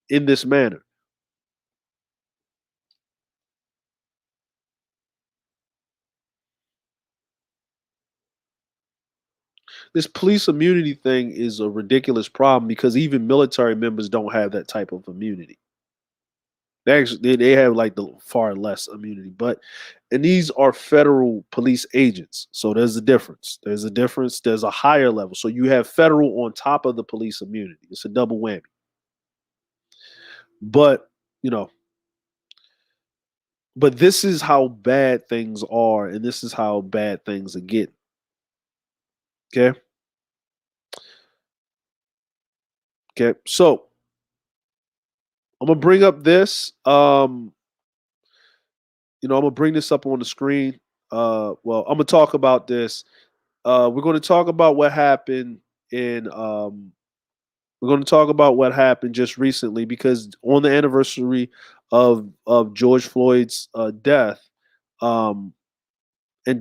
B: in this manner. This police immunity thing is a ridiculous problem because even military members don't have that type of immunity. They have like the far less immunity, and these are federal police agents. So there's a difference. There's a difference. There's a higher level. So you have federal on top of the police immunity. It's a double whammy. But, you know, but this is how bad things are, and this is how bad things are getting. Okay. Okay. So I'm gonna bring up this. I'm gonna bring this up on the screen. I'm gonna talk about this. We're gonna talk about what happened in. We're gonna talk about what happened just recently because on the anniversary of George Floyd's death, and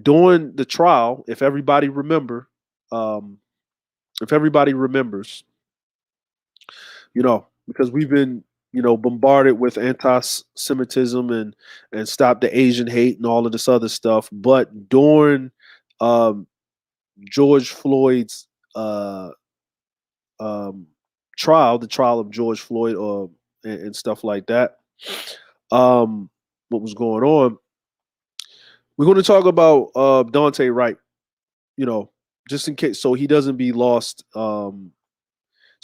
B: during the trial, if everybody remembers, because we've been bombarded with anti-Semitism and stop the Asian hate and all of this other stuff. But during George Floyd's trial, the trial of George Floyd, and stuff like that, what was going on? We're going to talk about Dante Wright, just in case, so he doesn't be lost. So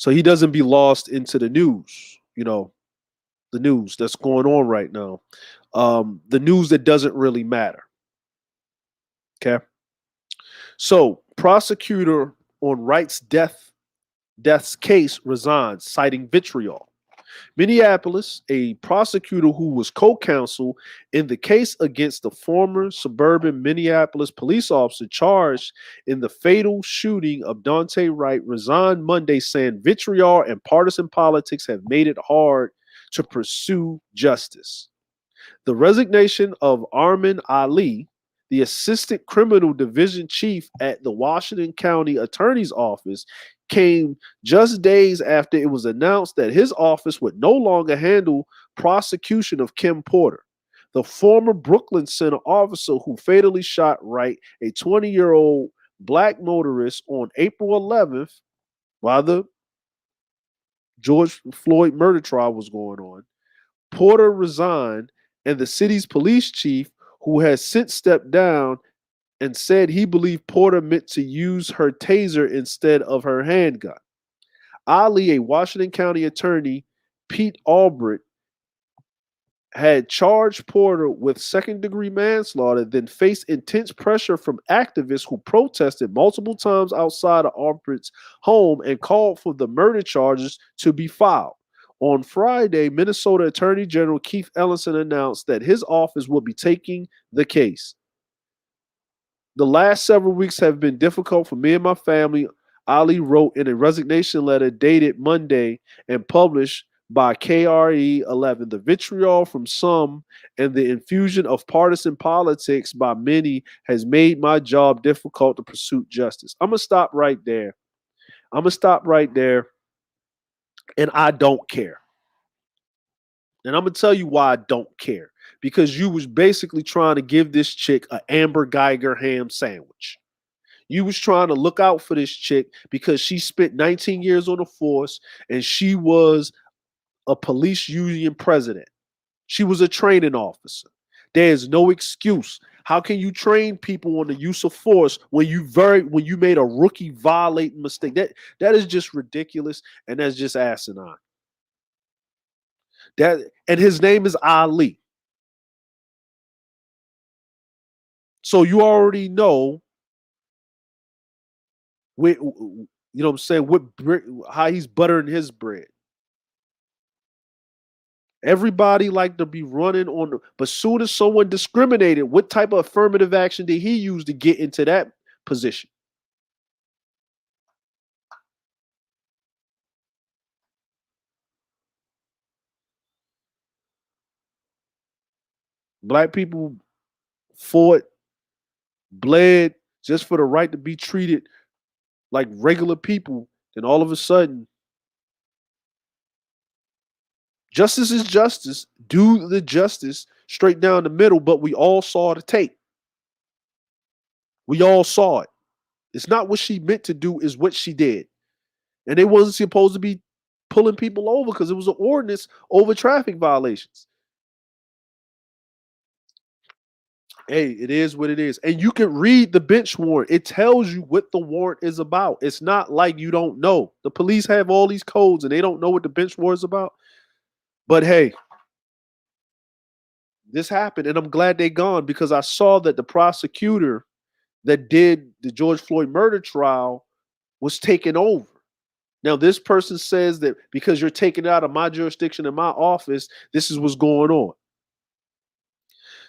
B: he doesn't be lost into the news, the news that's going on right now, the news that doesn't really matter. Okay. So prosecutor on Wright's death's case resigns, citing vitriol. Minneapolis, a prosecutor who was co-counsel in the case against the former suburban Minneapolis police officer charged in the fatal shooting of Dante Wright, resigned Monday, saying vitriol and partisan politics have made it hard to pursue justice. The resignation of Armin Ali, the assistant criminal division chief at the Washington County Attorney's Office, came just days after it was announced that his office would no longer handle prosecution of Kim Porter, the former Brooklyn Center officer who fatally shot Wright, a 20-year-old black motorist, on April 11th while the George Floyd murder trial was going on. Porter resigned, and the city's police chief, who has since stepped down, and said he believed Porter meant to use her taser instead of her handgun. Ali, a Washington County attorney, Pete Albrecht, had charged Porter with second-degree manslaughter, then faced intense pressure from activists who protested multiple times outside of Albrecht's home and called for the murder charges to be filed. On Friday, Minnesota Attorney General Keith Ellison announced that his office will be taking the case. The last several weeks have been difficult for me and my family, Ali wrote in a resignation letter dated Monday and published by KRE 11. The vitriol from some and the infusion of partisan politics by many has made my job difficult to pursue justice. I'm going to stop right there. And I don't care. And I'm going to tell you why I don't care. Because you was basically trying to give this chick an Amber Geiger ham sandwich. You was trying to look out for this chick because she spent 19 years on the force and she was a police union president. She was a training officer. There's no excuse. How can you train people on the use of force when you made a rookie violating mistake? That is just ridiculous, and that's just asinine. And his name is Ali. So you already know how he's buttering his bread. Everybody like to be running on but soon as someone discriminated, what type of affirmative action did he use to get into that position? Black people fought, bled just for the right to be treated like regular people, and all of a sudden, justice is justice. Do the justice straight down the middle, but we all saw the tape. We all saw it. It's not what she meant to do, is what she did. And they wasn't supposed to be pulling people over because it was an ordinance over traffic violations. Hey, it is what it is. And you can read the bench warrant. It tells you what the warrant is about. It's not like you don't know. The police have all these codes and they don't know what the bench warrant is about. But hey, this happened and I'm glad they gone because I saw that the prosecutor that did the George Floyd murder trial was taken over. Now, this person says that because you're taking it out of my jurisdiction in my office, this is what's going on.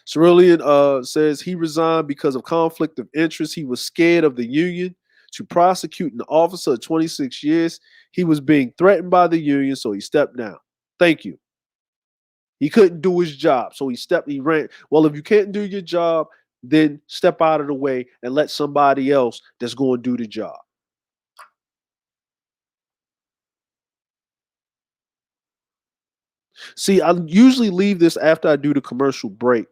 B: Cerulean says he resigned because of conflict of interest. He was scared of the union to prosecute an officer of 26 years. He was being threatened by the union, so he stepped down. Thank you. He couldn't do his job, so he ran. Well, if you can't do your job, then step out of the way and let somebody else that's going to do the job. See, I usually leave this after I do the commercial break,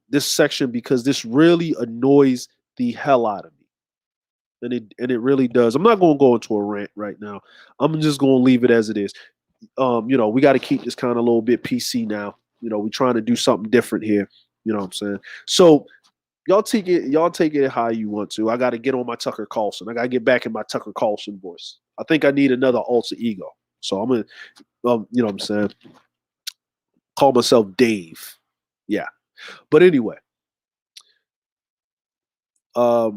B: this section, because this really annoys the hell out of me. And it really does. I'm not going to go into a rant right now. I'm just going to leave it as it is. We got to keep this kind of a little bit PC now. We're trying to do something different here. You know what I'm saying? So y'all take it how you want to. I got to get on my Tucker Carlson. I got to get back in my Tucker Carlson voice. I think I need another alter ego. So I'm going to, you know what I'm saying? Call myself Dave. Yeah. But anyway, the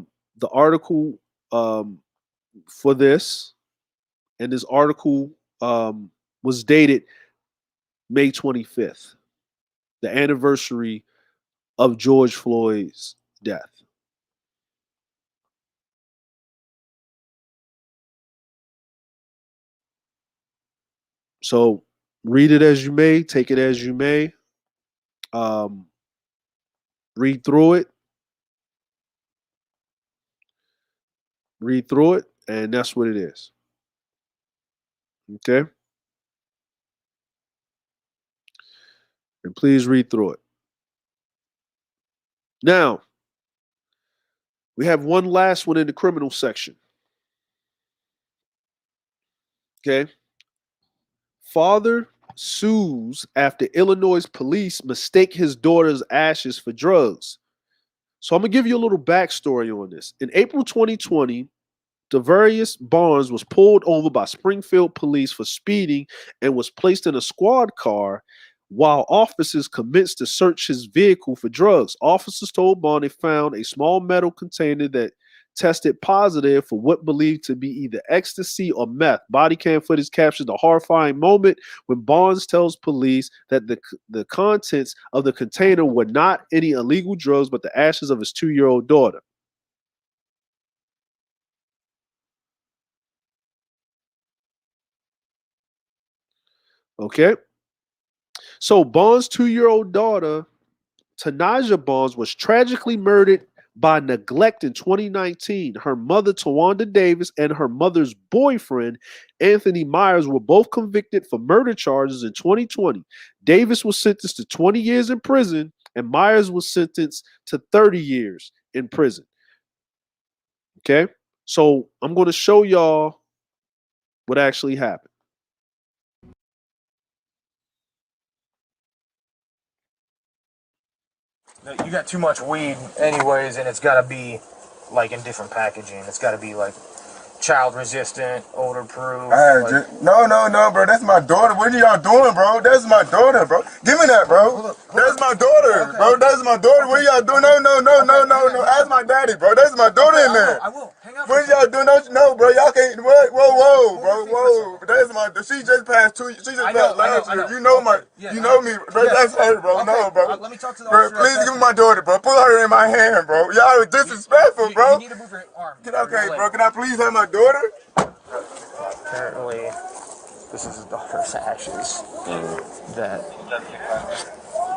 B: article for this, and this article was dated May 25th, the anniversary of George Floyd's death. So read it as you may, take it as you may. Read through it. Read through it, and that's what it is. Okay? And please read through it. Now, we have one last one in the criminal section. Okay? Father sues after Illinois police mistake his daughter's ashes for drugs. So I'm going to give you a little backstory on this. In April 2020, Devarius Barnes was pulled over by Springfield police for speeding and was placed in a squad car while officers commenced to search his vehicle for drugs. Officers told Barnes they found a small metal container that tested positive for what believed to be either ecstasy or meth. Body cam footage captured the horrifying moment when Barnes tells police that the contents of the container were not any illegal drugs, but the ashes of his 2-year-old daughter. Okay. So Barnes' 2-year-old daughter, Tanaja Barnes, was tragically murdered by neglect in 2019. Her mother, Tawanda Davis, and her mother's boyfriend, Anthony Myers, were both convicted for murder charges in 2020. Davis was sentenced to 20 years in prison, and Myers was sentenced to 30 years in prison. Okay? So I'm going to show y'all what actually happened.
P: You got too much weed anyways, and it's got to be like in different packaging. It's got to be like child resistant, odor proof.
Q: No, bro. That's my daughter. What are y'all doing, bro? That's my daughter, bro. Give me that, bro. That's my daughter, bro. That's my daughter. What are y'all doing? No. Ask my daddy, bro. That's my daughter in there.
P: I will. Hang up.
Q: What are y'all doing? No, bro. Y'all can't. Whoa, bro. Whoa. That's my. She just passed 2 years. She just passed last year. You know my. You know me, bro. That's her, bro. No, bro.
P: Let me talk to the
Q: officer. Bro, please give me my daughter, bro. Put her in my hand, bro. Y'all are disrespectful, bro.
P: You need to move your arm.
Q: Okay, bro. Can I please have my daughter?
P: Apparently, this is his daughter's ashes that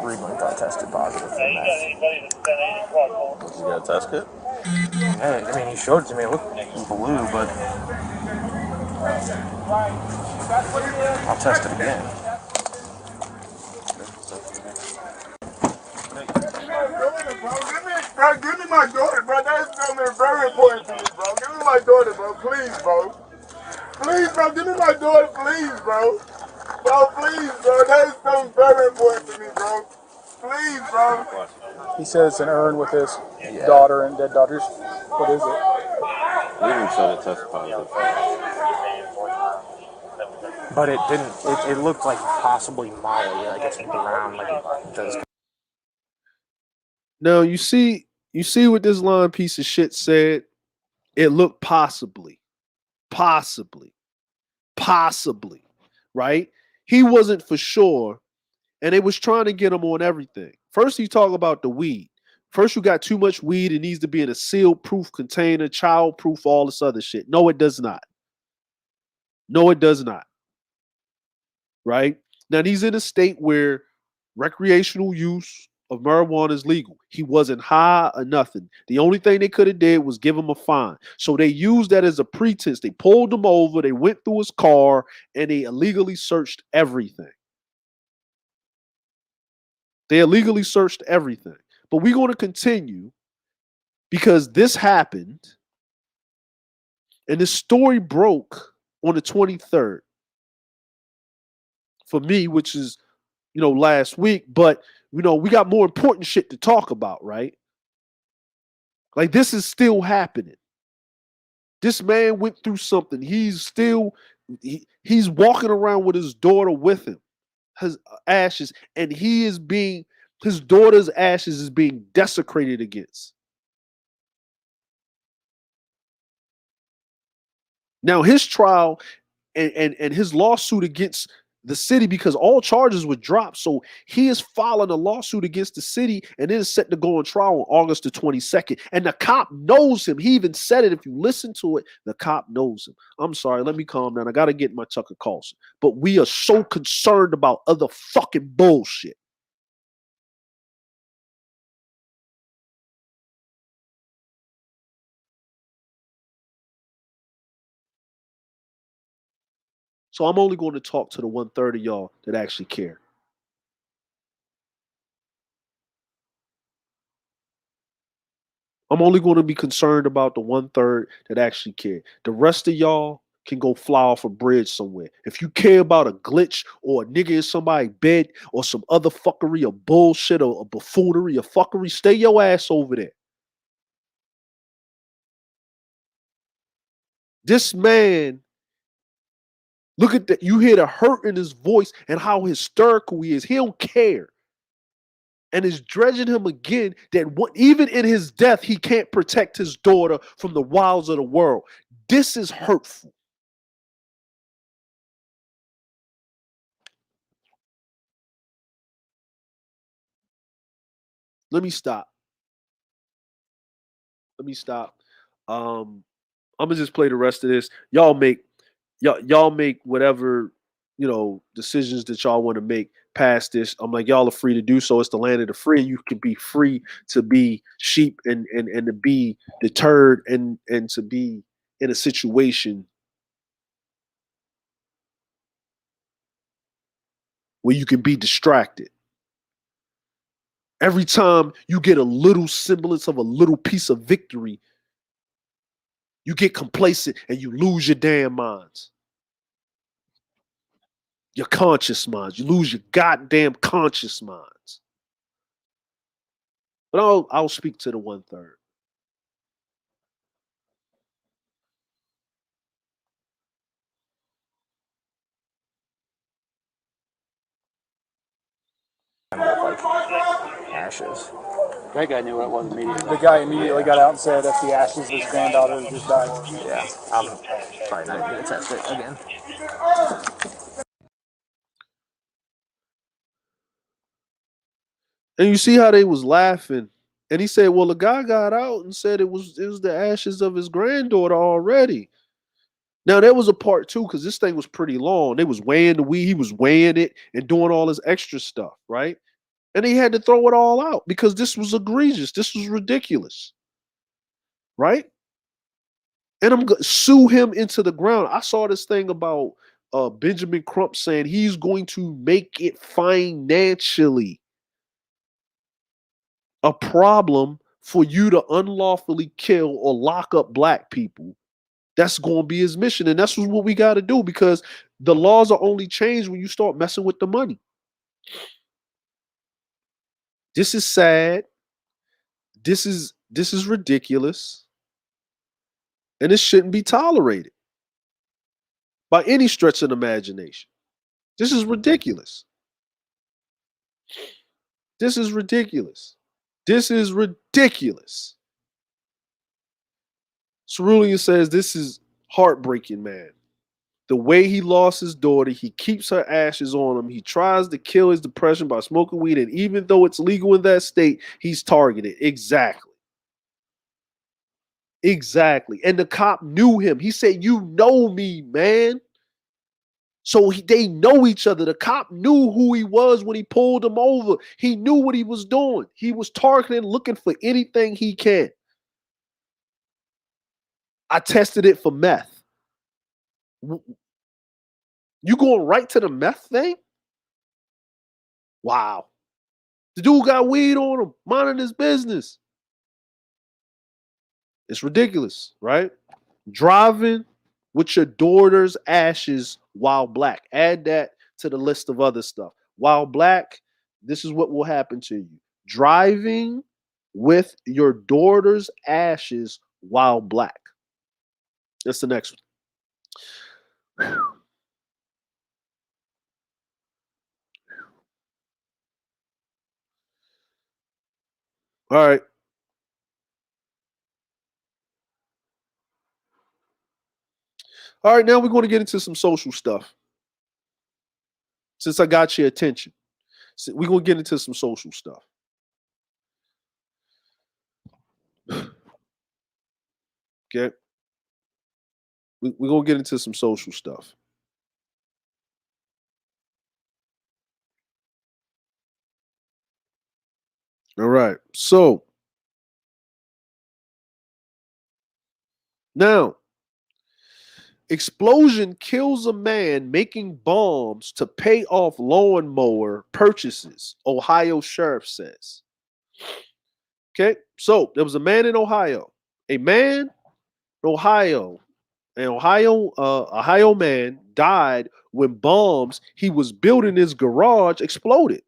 P: Regan thought tested positive for meth.
R: You got a test kit?
P: Yeah, I mean, he showed it to me. It looked blue, but I'll test it again.
Q: Bro, give me my daughter, bro. That's no is very important to me, bro. Give me my daughter, bro. Please, bro. Please, bro. Give me my daughter, please, bro. Bro, please, bro. That is something very important to me, bro. Please, bro.
S: He says it's an urn with his daughter and dead daughters. What is it?
R: We didn't show the test positive.
P: But it didn't. It looked like possibly Molly. Like it's brown. Like it does.
B: Now you see what this lying piece of shit said. It looked possibly, right? He wasn't for sure, and they was trying to get him on everything. First, he talked about the weed. First, you got too much weed. It needs to be in a seal-proof container, child-proof, all this other shit. No, it does not. No, it does not. Right? Now, he's in a state where recreational use of marijuana is legal. He wasn't high or nothing. The only thing they could have did was give him a fine. So they used that as a pretense. They pulled him over. They went through his car, and they illegally searched everything. They illegally searched everything. But we're going to continue because this happened, and this story broke on the 23rd for me, which is, last week. But, we got more important shit to talk about, right? Like, this is still happening. This man went through something. He's walking around with his daughter with him, his ashes, and his daughter's ashes is being desecrated against. Now, his trial and his lawsuit against the city, because all charges were dropped. So he is filing a lawsuit against the city, and it is set to go on trial on August the 22nd. And the cop knows him. He even said it. If you listen to it, the cop knows him. I'm sorry. Let me calm down. I got to get my Tucker Carlson. But we are so concerned about other fucking bullshit. So I'm only going to talk to the 1/3 of y'all that actually care. I'm only going to be concerned about the 1/3 that actually care. The rest of y'all can go fly off a bridge somewhere. If you care about a glitch or a nigga in somebody's bed or some other fuckery or bullshit or a buffoonery or fuckery, stay your ass over there. This man, look at that. You hear the hurt in his voice and how hysterical he is. He don't care. And it's dredging him again that even in his death, he can't protect his daughter from the wiles of the world. This is hurtful. Let me stop. I'm gonna just play the rest of this. Y'all make whatever decisions that y'all want to make past this. I'm like, y'all are free to do so. It's the land of the free. You can be free to be sheep and to be deterred and to be in a situation where you can be distracted. Every time you get a little semblance of a little piece of victory, you get complacent and you lose your damn minds. Your conscious minds. You lose your goddamn conscious minds. But I'll speak to the 1/3.
P: Ashes.
S: That guy knew what it was immediately. The guy immediately got out and said that's the ashes of his granddaughter who just died.
P: Yeah, I'm probably not going to test it again.
B: And you see how they was laughing. And he said, well, the guy got out and said it was the ashes of his granddaughter already. Now, there was a part two because this thing was pretty long. They was weighing the weed. He was weighing it and doing all this extra stuff, right? And he had to throw it all out because this was egregious. This was ridiculous, right? And I'm going to sue him into the ground. I saw this thing about Benjamin Crump saying he's going to make it financially a problem for you to unlawfully kill or lock up black people. That's going to be his mission. And that's what we got to do, because the laws are only changed when you start messing with the money. This is sad. This is ridiculous. And it shouldn't be tolerated by any stretch of the imagination. This is ridiculous. This is ridiculous. This is ridiculous. Cerulean says this is heartbreaking, man. The way he lost his daughter, he keeps her ashes on him. He tries to kill his depression by smoking weed. And even though it's legal in that state, he's targeted. Exactly. Exactly. And the cop knew him. He said, "You know me, man." So they know each other. The cop knew who he was when he pulled him over. He knew what he was doing. He was targeting, looking for anything he can. I tested it for meth. You going right to the meth thing? Wow. The dude got weed on him, minding his business. It's ridiculous, right? Driving with your daughter's ashes while black. Add that to the list of other stuff. While black, this is what will happen to you. Driving with your daughter's ashes while black. That's the next one. All right. All right, now we're going to get into some social stuff. Since I got your attention, we're going to get into some social stuff. Okay. We're going to get into some social stuff. All right. So now, explosion kills a man making bombs to pay off lawnmower purchases, Ohio sheriff says. Okay. So there was a man in Ohio. A man in Ohio. An Ohio man died when bombs he was building in his garage exploded.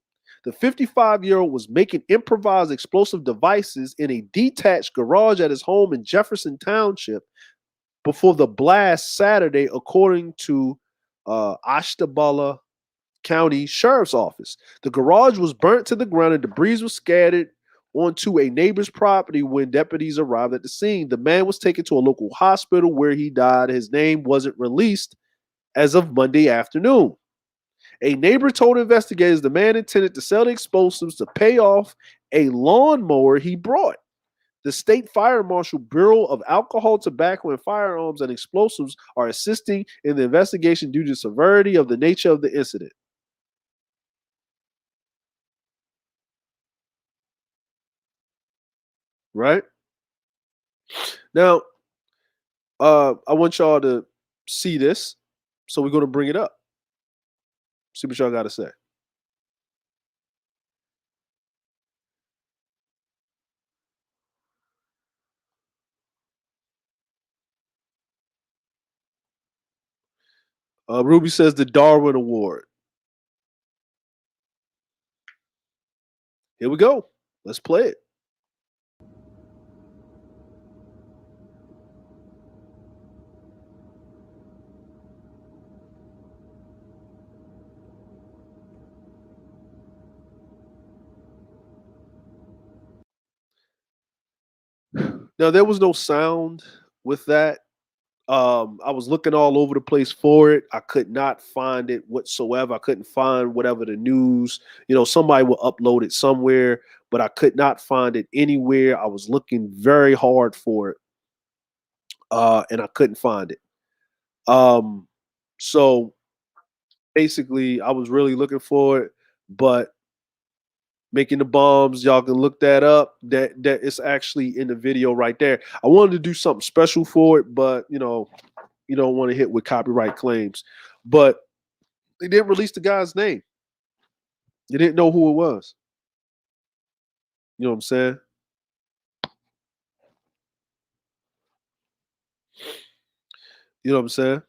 B: The 55-year-old was making improvised explosive devices in a detached garage at his home in Jefferson Township before the blast Saturday, according to Ashtabula County Sheriff's Office. The garage was burnt to the ground and debris was scattered onto a neighbor's property when deputies arrived at the scene. The man was taken to a local hospital where he died. His name wasn't released as of Monday afternoon. A neighbor told investigators the man intended to sell the explosives to pay off a lawnmower he brought. The State Fire Marshal Bureau of Alcohol, Tobacco, and Firearms and Explosives are assisting in the investigation due to the severity of the nature of the incident. Right? Now, I want y'all to see this, so we're going to bring it up. See what y'all got to say. Ruby says the Darwin Award. Here we go. Let's play it. Now, there was no sound with that. I was looking all over the place for it. I could not find it whatsoever. I couldn't find whatever the news, somebody will upload it somewhere, but I could not find it anywhere. I was looking very hard for it, and I couldn't find it. So basically, I was really looking for it, but making the bombs, y'all can look that up. That it's actually in the video right there. I wanted to do something special for it, but you don't want to hit with copyright claims. But they didn't release the guy's name. They didn't know who it was. You know what I'm saying? You know what I'm saying?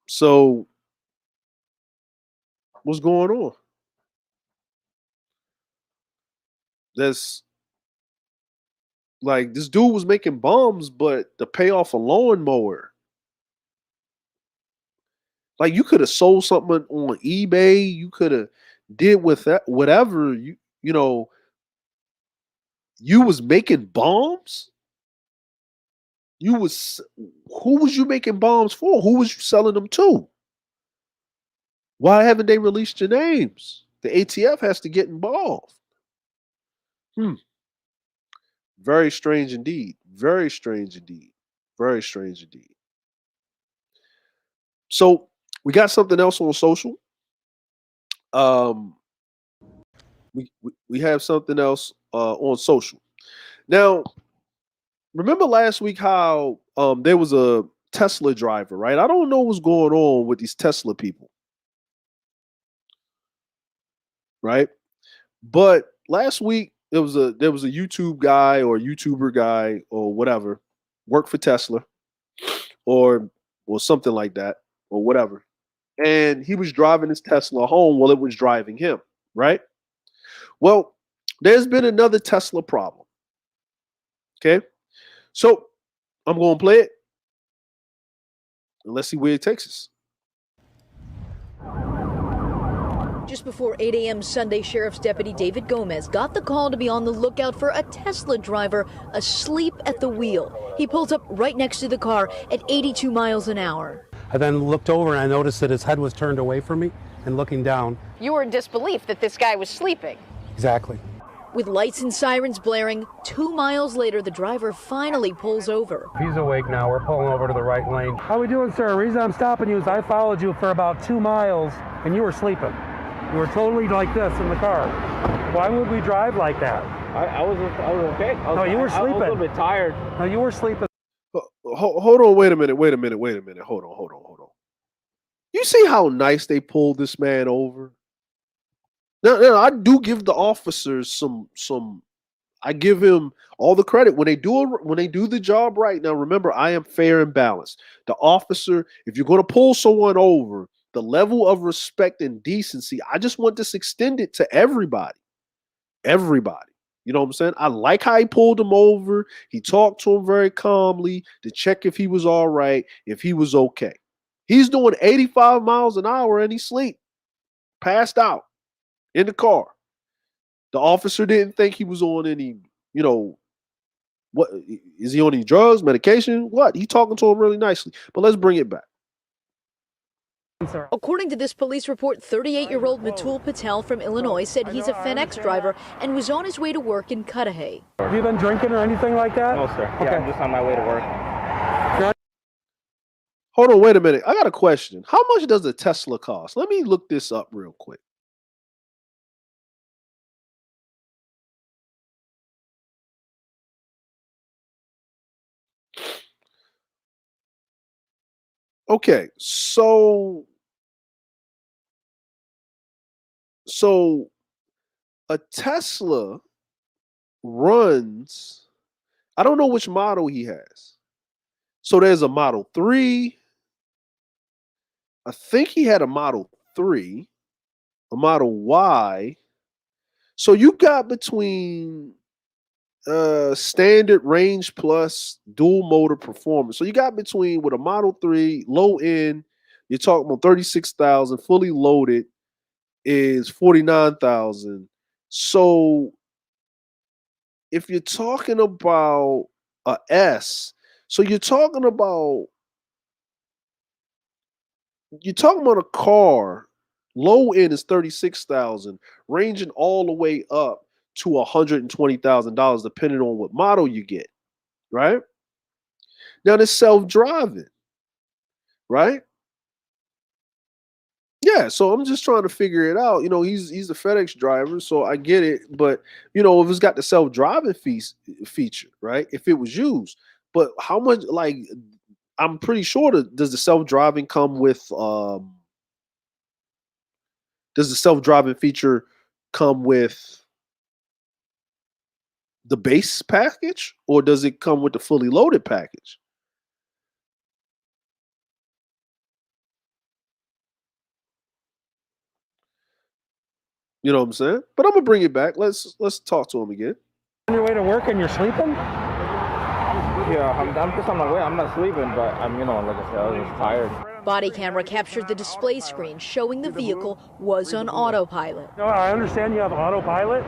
B: So what's going on? That's like this dude was making bombs, but to pay off a lawnmower. Like you could have sold something on eBay. You could have did with that whatever you know. You was making bombs. You was who was you making bombs for? Who was you selling them to? Why haven't they released your names? The ATF has to get involved. Very strange indeed. Very strange indeed. Very strange indeed. So we got something else on social. Um, we have something else on social. Now, remember last week how there was a Tesla driver, right? I don't know what's going on with these Tesla people, right? But last week there was a YouTube guy or YouTuber guy or whatever, worked for Tesla or something like that or whatever. And he was driving his Tesla home while it was driving him, right? Well, there's been another Tesla problem. Okay. So I'm going to play it and let's see where it takes us.
T: Just before 8 a.m. Sunday, Sheriff's Deputy David Gomez got the call to be on the lookout for a Tesla driver asleep at the wheel. He pulls up right next to the car at 82 miles an hour.
U: I then looked over and I noticed that his head was turned away from me and looking down.
T: You were in disbelief that this guy was sleeping.
U: Exactly.
T: With lights and sirens blaring, 2 miles later, the driver finally pulls over.
U: He's awake now. We're pulling over to the right lane. How we doing, sir? The reason I'm stopping you is I followed you for about 2 miles and you were sleeping. You were totally like this in the car. Why would we drive like that?
V: I was okay.
U: No, you were sleeping.
V: I was a little bit tired.
U: No, you were sleeping.
B: Hold on, wait a minute. Hold on. You see how nice they pulled this man over? Now I do give the officers some. I give him all the credit when they do the job right. Now remember, I am fair and balanced. The officer, if you're going to pull someone over, the level of respect and decency, I just want this extended to everybody. Everybody. You know what I'm saying? I like how he pulled him over. He talked to him very calmly to check if he was all right, if he was okay. He's doing 85 miles an hour and he's asleep, passed out in the car. The officer didn't think he was on any, what is he on any drugs, medication? What? He talking to him really nicely. But let's bring it back.
T: According to this police report, 38-year-old Matul Patel from Illinois said he's a FedEx driver and was on his way to work in Cudahy.
U: Have you been drinking or anything like that?
V: No, sir.
U: Okay.
V: Yeah, I'm just on my way to work.
B: Hold on, wait a minute. I got a question. How much does a Tesla cost? Let me look this up real quick. Okay, so a Tesla runs, I don't know which model he has. So there's a Model 3. I think he had a Model 3, a Model Y. So you got between standard range plus dual motor performance. So you got between with a Model 3, low end, you're talking about 36,000, fully loaded is 49,000. So if you're talking about a S, so you're talking about a car, low end is 36,000, ranging all the way up to $120,000, depending on what model you get, right? Now there's self-driving, right? Yeah, so I'm just trying to figure it out. He's a FedEx driver, so I get it. But if it's got the self-driving feature, right? If it was used, but how much? Like, I'm pretty sure does the self-driving come with? Does the self-driving feature come with the base package, or does it come with the fully loaded package? You know what I'm saying? But I'm gonna bring it back. Let's talk to him again.
U: On your way to work and you're sleeping?
V: Yeah, I'm just on my way. I'm not sleeping, but I'm, like I said, I was just tired.
T: Body camera captured the display screen showing the vehicle was on autopilot.
U: No, I understand you have autopilot,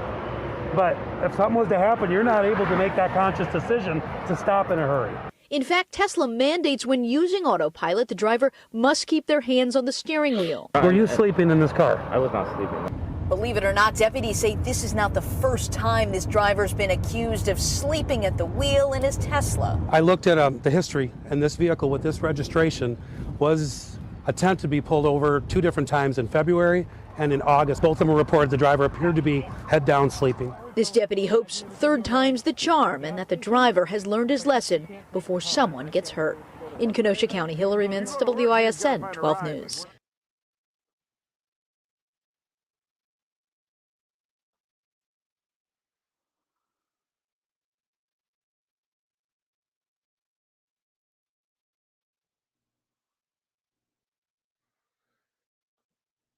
U: but if something was to happen, you're not able to make that conscious decision to stop in a hurry.
T: In fact, Tesla mandates when using autopilot, the driver must keep their hands on the steering wheel.
U: Were you sleeping in this car?
V: I was not sleeping.
T: Believe it or not, deputies say this is not the first time this driver's been accused of sleeping at the wheel in his Tesla.
U: I looked at the history, and this vehicle with this registration was attempted to be pulled over 2 different times in February and in August. Both of them were reported the driver appeared to be head down sleeping.
T: This deputy hopes 3rd time's the charm and that the driver has learned his lesson before someone gets hurt. In Kenosha County, Hillary Mintz, WISN 12 News.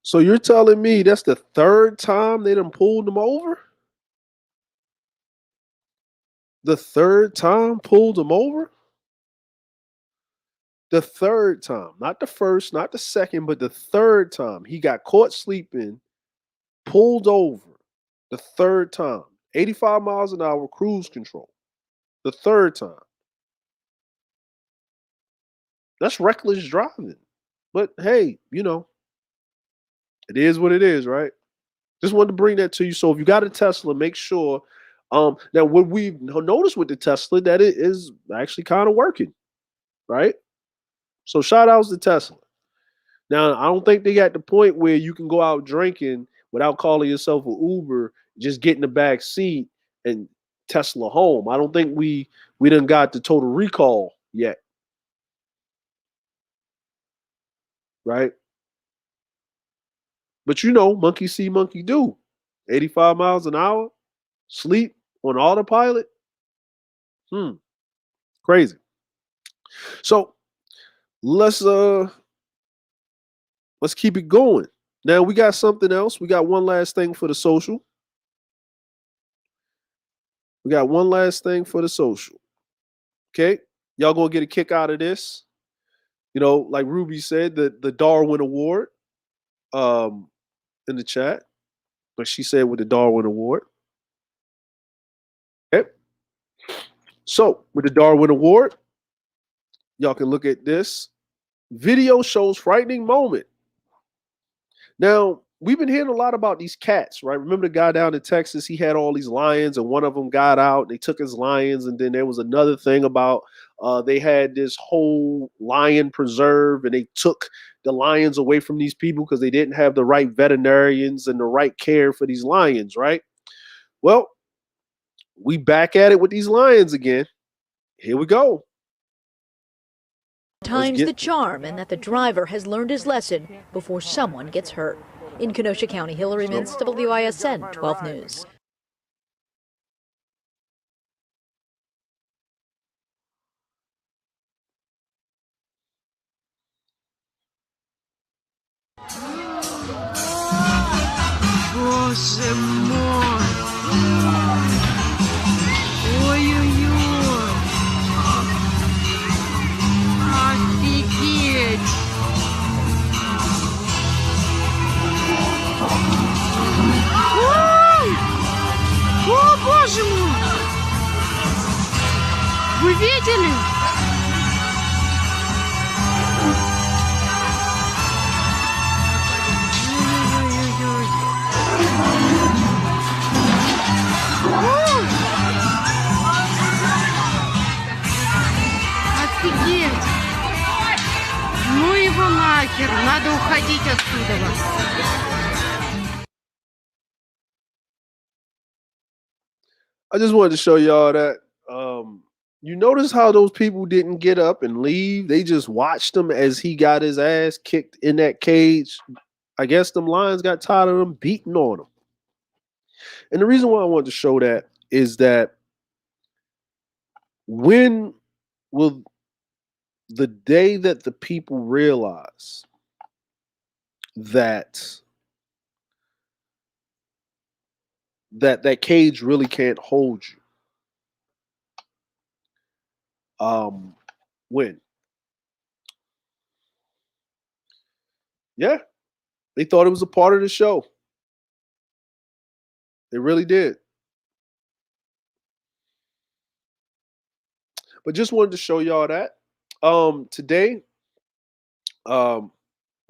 B: So you're telling me that's the 3rd time they done pulled him over? The 3rd time pulled him over? The 3rd time, not the 1st, not the 2nd, but the 3rd time. He got caught sleeping, pulled over. The 3rd time. 85 miles an hour, cruise control. The 3rd time. That's reckless driving. But hey, it is what it is, right? Just wanted to bring that to you. So if you got a Tesla, make sure that what we've noticed with the Tesla, that it is actually kind of working, right? So shout outs to Tesla. Now, I don't think they got the point where you can go out drinking without calling yourself an Uber, just get in the back seat and Tesla home. I don't think we done got the total recall yet, right? But monkey see, monkey do. 85 miles an hour, sleep on autopilot. Crazy. So let's keep it going. Now we got something else. We got one last thing for the social. Okay. Y'all gonna get a kick out of this. Like Ruby said, the Darwin Award in the chat. But she said with the Darwin Award. Okay. So with the Darwin Award, y'all can look at this. Video shows frightening moment. Now, we've been hearing a lot about these cats, right? Remember the guy down in Texas, he had all these lions and one of them got out. They took his lions. And then there was another thing about they had this whole lion preserve and they took the lions away from these people because they didn't have the right veterinarians and the right care for these lions, right? Well, we back at it with these lions again. Here we go.
T: Time's the charm and that the driver has learned his lesson before someone gets hurt. In Kenosha County, Hillary Mintz, WISN 12 News.
A: Боже мой! Ой-ой-ой! Офигеть! Ой! О, боже мой! Вы видели? Офигеть! Ну его нахер, надо уходить отсюда.
B: I just wanted to show y'all that you notice how those people didn't get up and leave. They just watched him as he got his ass kicked in that cage. I guess them lions got tired of them beating on him. And the reason why I wanted to show that is that when will the day that the people realize that that cage really can't hold you. When? Yeah, they thought it was a part of the show. They really did. But just wanted to show y'all that. Today, so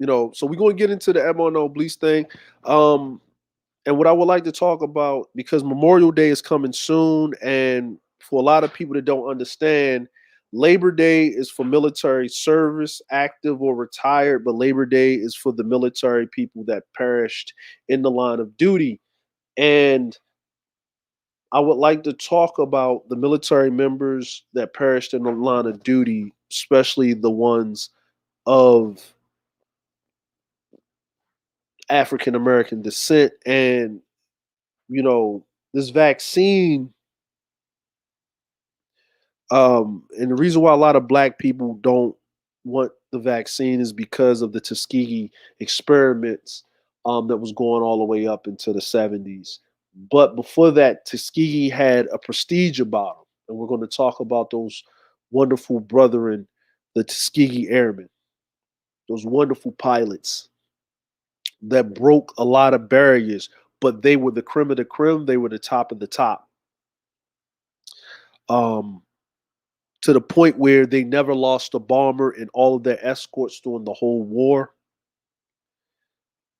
B: we're gonna get into the MRNO Bleach thing. And what I would like to talk about, because Memorial Day is coming soon, and for a lot of people that don't understand, Labor Day is for military service, active or retired, but Labor Day is for the military people that perished in the line of duty. And I would like to talk about the military members that perished in the line of duty, especially the ones of African American descent. And, this vaccine, and the reason why a lot of black people don't want the vaccine is because of the Tuskegee experiments that was going all the way up into the 70s. But before that, Tuskegee had a prestige about them. And we're going to talk about those wonderful brethren, the Tuskegee Airmen, those wonderful pilots that broke a lot of barriers, but they were the creme of the creme. They were the top of the top. To the point where they never lost a bomber in all of their escorts during the whole war.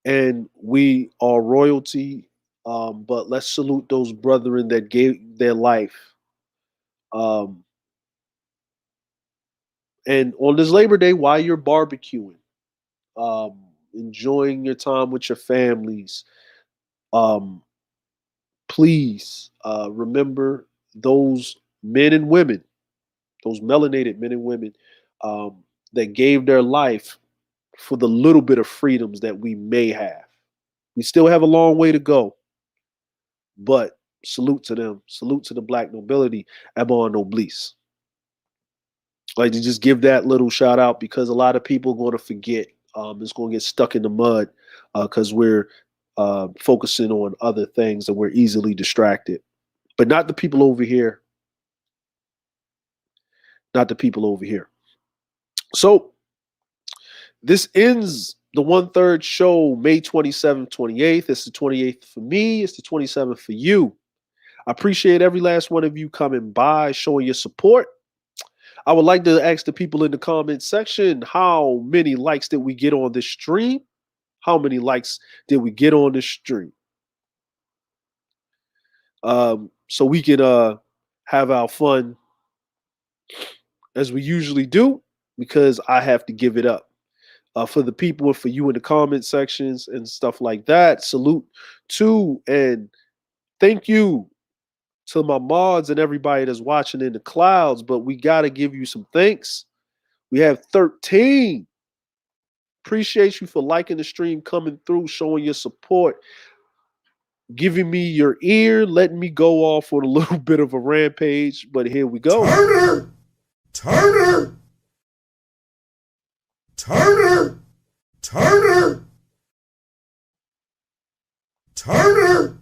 B: And we are royalty, but let's salute those brethren that gave their life. And on this Labor Day, while you're barbecuing, enjoying your time with your families, please remember those men and women, those melanated men and women that gave their life for the little bit of freedoms that we may have. We still have a long way to go, but salute to them. Salute to the black nobility, Abon Oblis. Like to just give that little shout out because a lot of people are going to forget. It's going to get stuck in the mud because we're focusing on other things and we're easily distracted. But not the people over here. Not the people over here. So this ends the 1/3 show, May 27th, 28th. It's the 28th for me. It's the 27th for you. I appreciate every last one of you coming by, showing your support. I would like to ask the people in the comment section, how many likes did we get on this stream? How many likes did we get on this stream? So we can have our fun as we usually do, because I have to give it up. For the people and for you in the comment sections and stuff like that, salute to and thank you to my mods and everybody that's watching in the clouds. But we got to give you some thanks. We have 13. Appreciate you for liking the stream, coming through, showing your support, giving me your ear, letting me go off on a little bit of a rampage. But here we go.
I: Turner! Turner! Turner! Turner! Turner!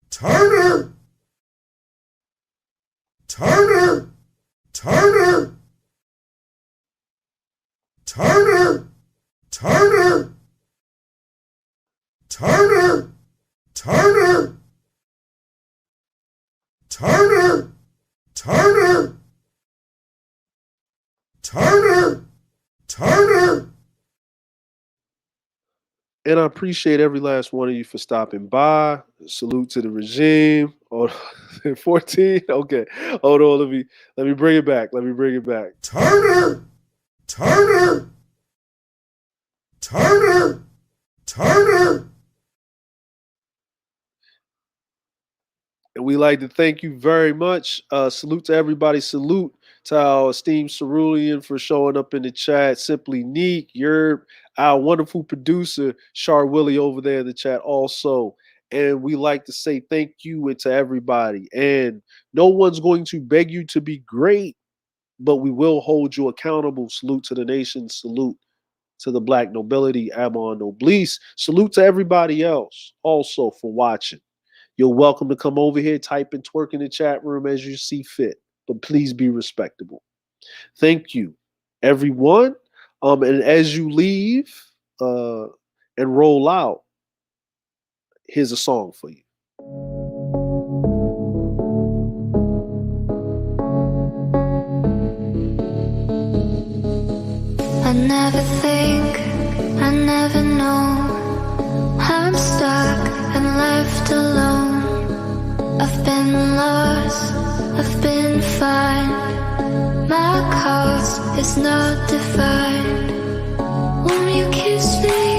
I: Turner! Turner! Turner! Turner! Turner! Turner! Turner! Turner! Turner! Turner! Turner!
B: And I appreciate every last one of you for stopping by. Salute to the regime. Oh, 14. Okay. Hold on. Let me bring it back. Let me bring it back.
I: Turner! Turner! Turner! Turner!
B: And we like to thank you very much. Salute to everybody. Salute to our esteemed Cerulean for showing up in the chat. Simply Neek, you're our wonderful producer, Char Willie over there in the chat also. And we like to say thank you to everybody. And no one's going to beg you to be great, but we will hold you accountable. Salute to the nation. Salute to the black nobility, Abon Oblis. Salute to everybody else also for watching. You're welcome to come over here, type and twerk in the chat room as you see fit, but please be respectable. Thank you, everyone. And as you leave and roll out, here's a song for you.
C: I never think, I never know. I'm stuck and left alone. I've been lost, I've been fine. My cause is not defined. Won't you kiss me?